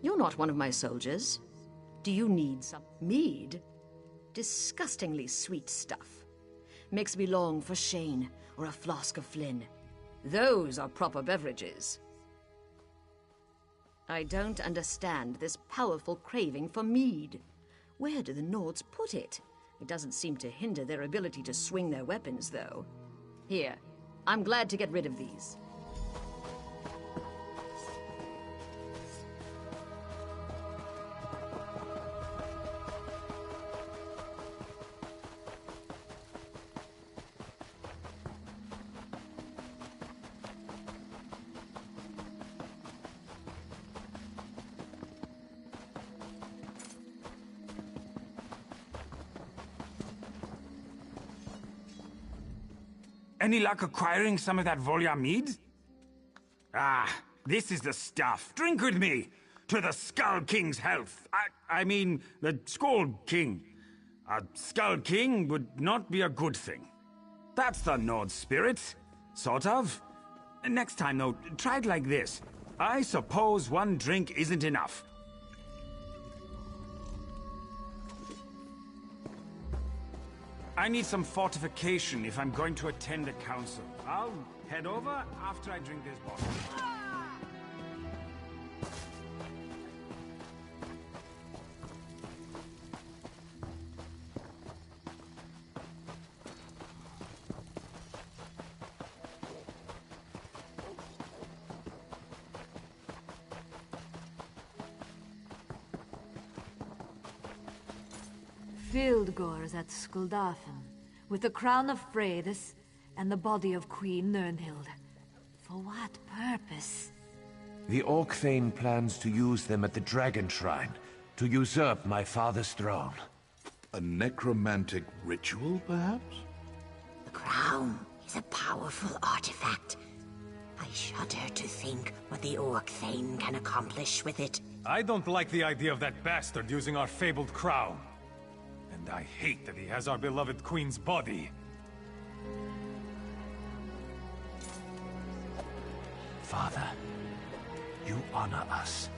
You're not one of my soldiers. Do you need some mead? Disgustingly sweet stuff. Makes me long for Shane or a flask of Flynn. Those are proper beverages. I don't understand this powerful craving for mead. Where do the Nords put it? It doesn't seem to hinder their ability to swing their weapons, though. Here, I'm glad to get rid of these. Any luck acquiring some of that Volyar mead? Ah, this is the stuff. Drink with me. To the Skull King's health. I mean, the Skald King. A Skull King would not be a good thing. That's the Nord spirit. Sort of. Next time, though, try it like this. I suppose one drink isn't enough. I need some fortification if I'm going to attend a council. I'll head over after I drink this bottle. Fildgor's at Skuldafn, with the crown of Freydis and the body of Queen Nirnhild. For what purpose? The Orc Thane plans to use them at the Dragon Shrine, to usurp my father's throne. A necromantic ritual, perhaps? The crown is a powerful artifact. I shudder to think what the Orc Thane can accomplish with it. I don't like the idea of that bastard using our fabled crown. And I hate that he has our beloved queen's body. Father, you honor us.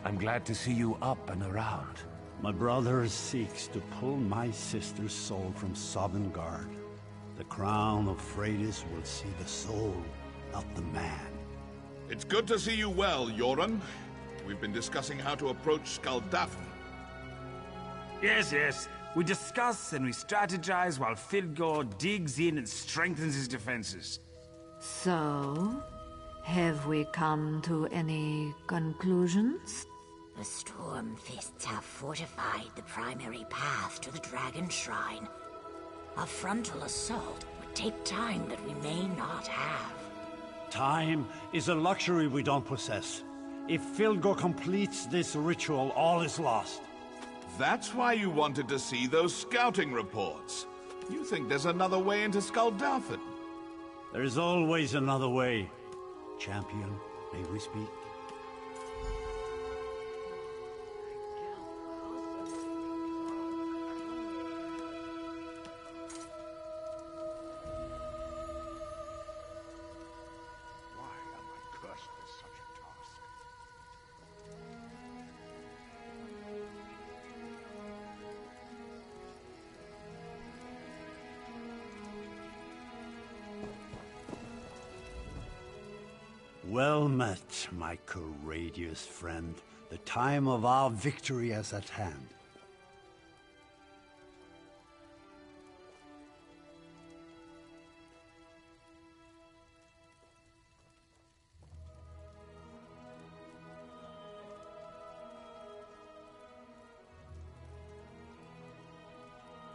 I'm glad to see you up and around. My brother seeks to pull my sister's soul from Sovngarde. The crown of Freydis will see the soul, not the man. It's good to see you well, Yoren. We've been discussing how to approach Skuldafn. Yes, yes. We discuss and we strategize while Fildgor digs in and strengthens his defenses. So, have we come to any conclusions? The Stormfists have fortified the primary path to the Dragon Shrine. A frontal assault would take time that we may not have. Time is a luxury we don't possess. If Fildgor completes this ritual, all is lost. That's why you wanted to see those scouting reports. You think there's another way into Skuldafn? There's always another way. Champion, may we speak? Well met, my courageous friend. The time of our victory is at hand.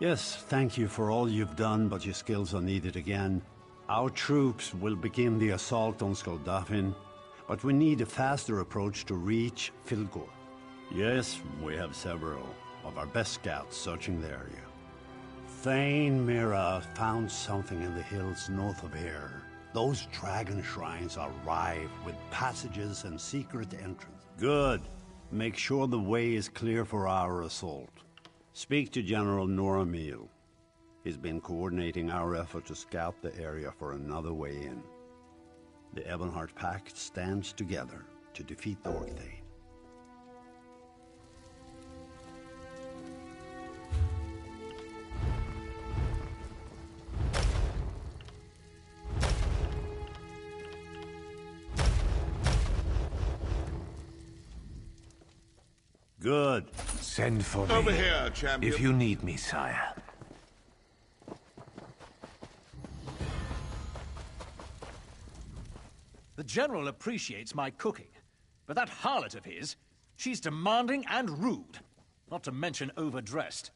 Yes, thank you for all you've done, but your skills are needed again. Our troops will begin the assault on Skuldafn, but we need a faster approach to reach Fildgor. Yes, we have several of our best scouts searching the area. Thane Mira found something in the hills north of here. Those dragon shrines are rife with passages and secret entrances. Good. Make sure the way is clear for our assault. Speak to General Noramil. He's been coordinating our effort to scout the area for another way in. The Ebonheart Pact stands together to defeat the Orc Thane. Good. Send for me. Over here, champion. If you need me, sire. The General appreciates my cooking, but that harlot of his, she's demanding and rude, not to mention overdressed.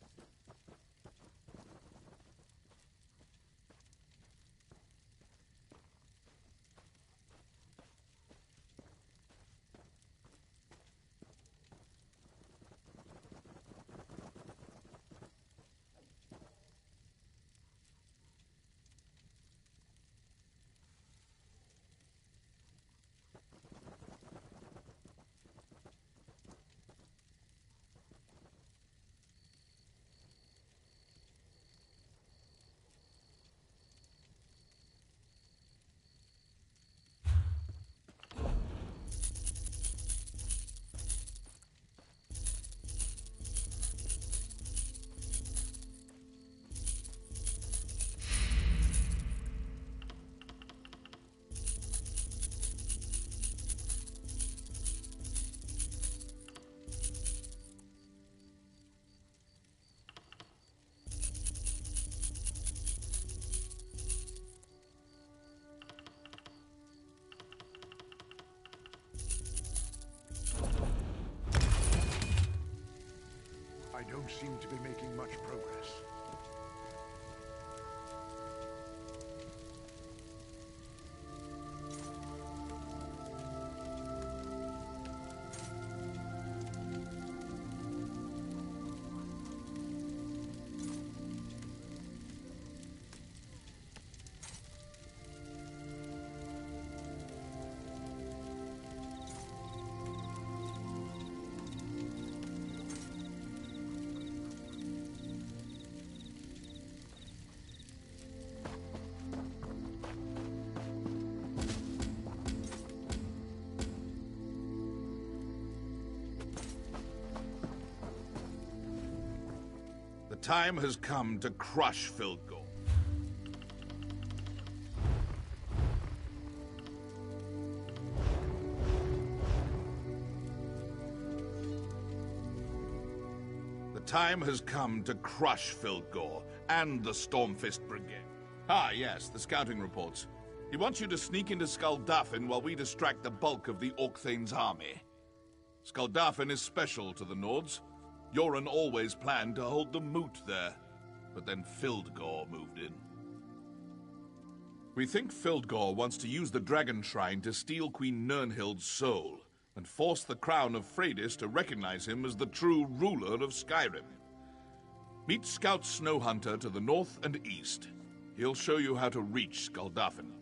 I don't seem to be making much progress. The time has come to crush Fildgor. The time has come to crush Fildgor and the Stormfist Brigade. Ah, yes, the scouting reports. He wants you to sneak into Skuldafn while we distract the bulk of the Orkthane's army. Skuldafn is special to the Nords. Yoren always planned to hold the moot there, but then Fildgor moved in. We think Fildgor wants to use the Dragon Shrine to steal Queen Nirnhild's soul, and force the crown of Freydis to recognize him as the true ruler of Skyrim. Meet Scout Snowhunter to the north and east. He'll show you how to reach Skuldafn.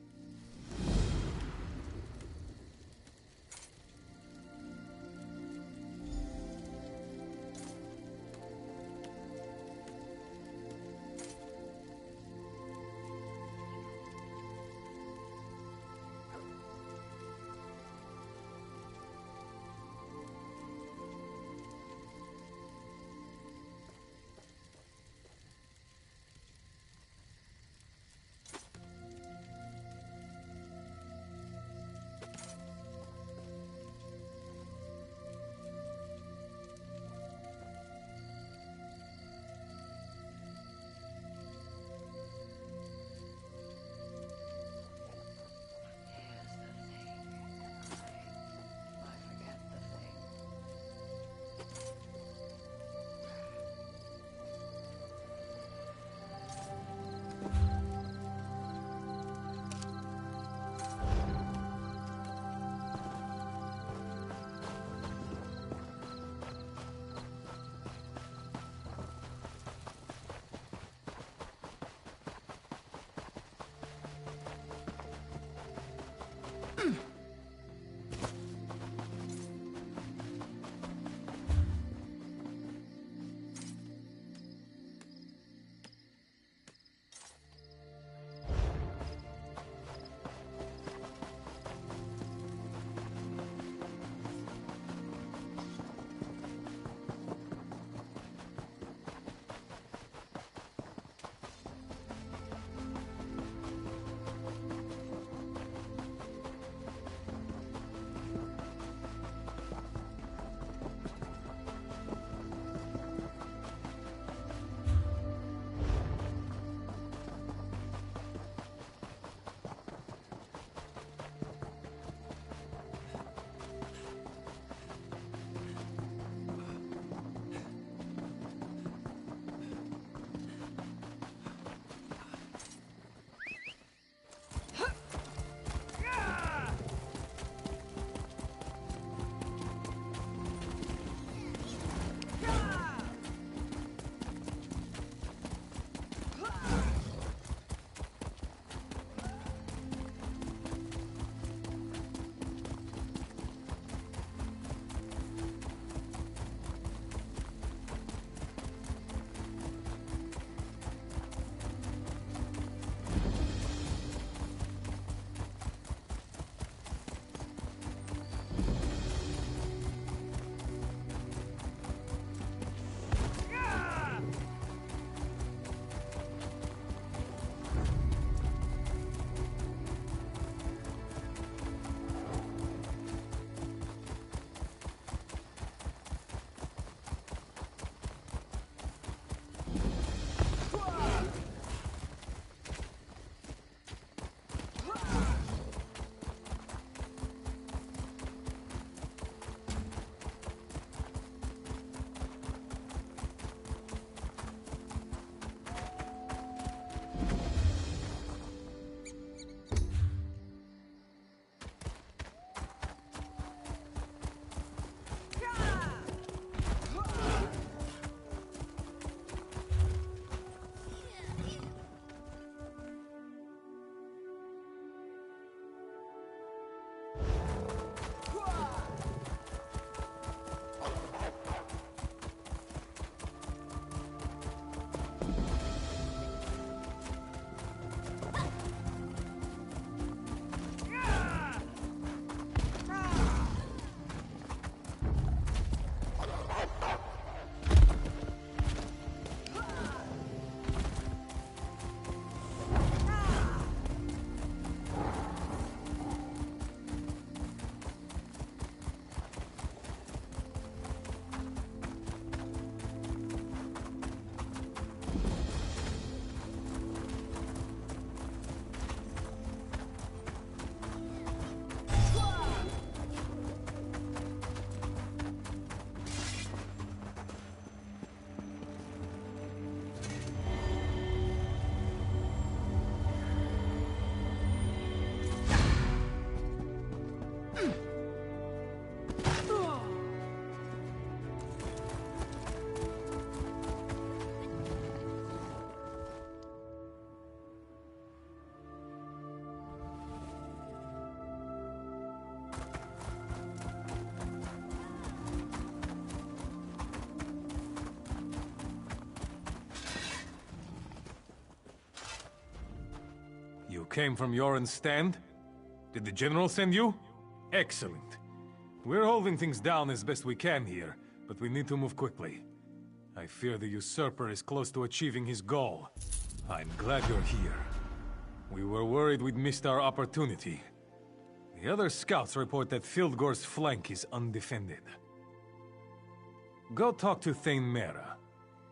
came from Yoren's stand? Did the general send you? Excellent. We're holding things down as best we can here, but we need to move quickly. I fear the usurper is close to achieving his goal. I'm glad you're here. We were worried we'd missed our opportunity. The other scouts report that Fildgor's flank is undefended. Go talk to Thane Mera.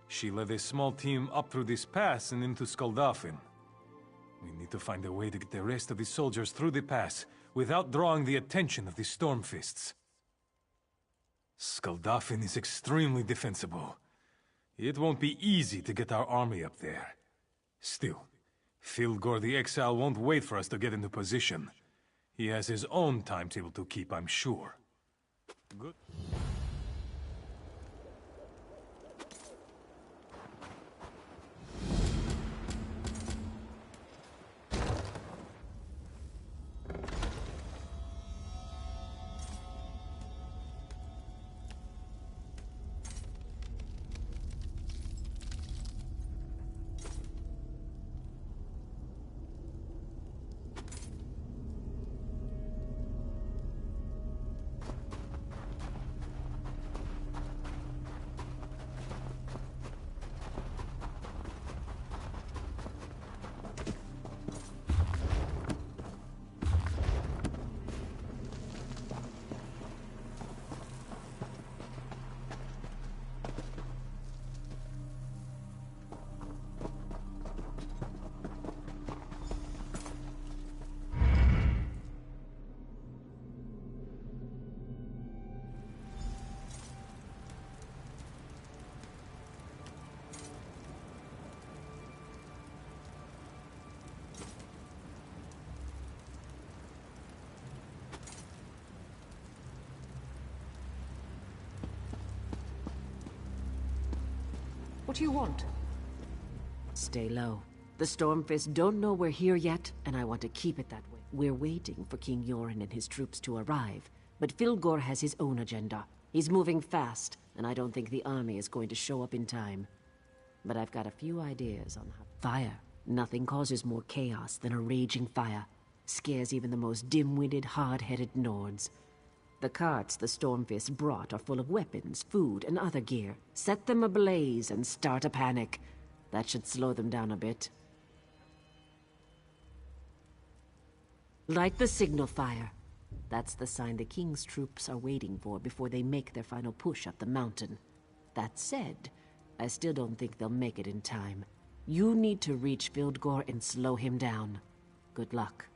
She led a small team up through this pass and into Skuldafn. We need to find a way to get the rest of the soldiers through the pass without drawing the attention of the Stormfists. Skuldafn is extremely defensible. It won't be easy to get our army up there. Still, Fildgor the Exile won't wait for us to get into position. He has his own timetable to keep, I'm sure. Good. What do you want? Stay low. The Stormfists don't know we're here yet, and I want to keep it that way. We're waiting for King Yoren and his troops to arrive, but Fildgor has his own agenda. He's moving fast, and I don't think the army is going to show up in time. But I've got a few ideas on how... Fire. Nothing causes more chaos than a raging fire. Scares even the most dim-witted, hard-headed Nords. The carts the Stormfists brought are full of weapons, food, and other gear. Set them ablaze and start a panic. That should slow them down a bit. Light the signal fire. That's the sign the King's troops are waiting for before they make their final push up the mountain. That said, I still don't think they'll make it in time. You need to reach Fildgor and slow him down. Good luck.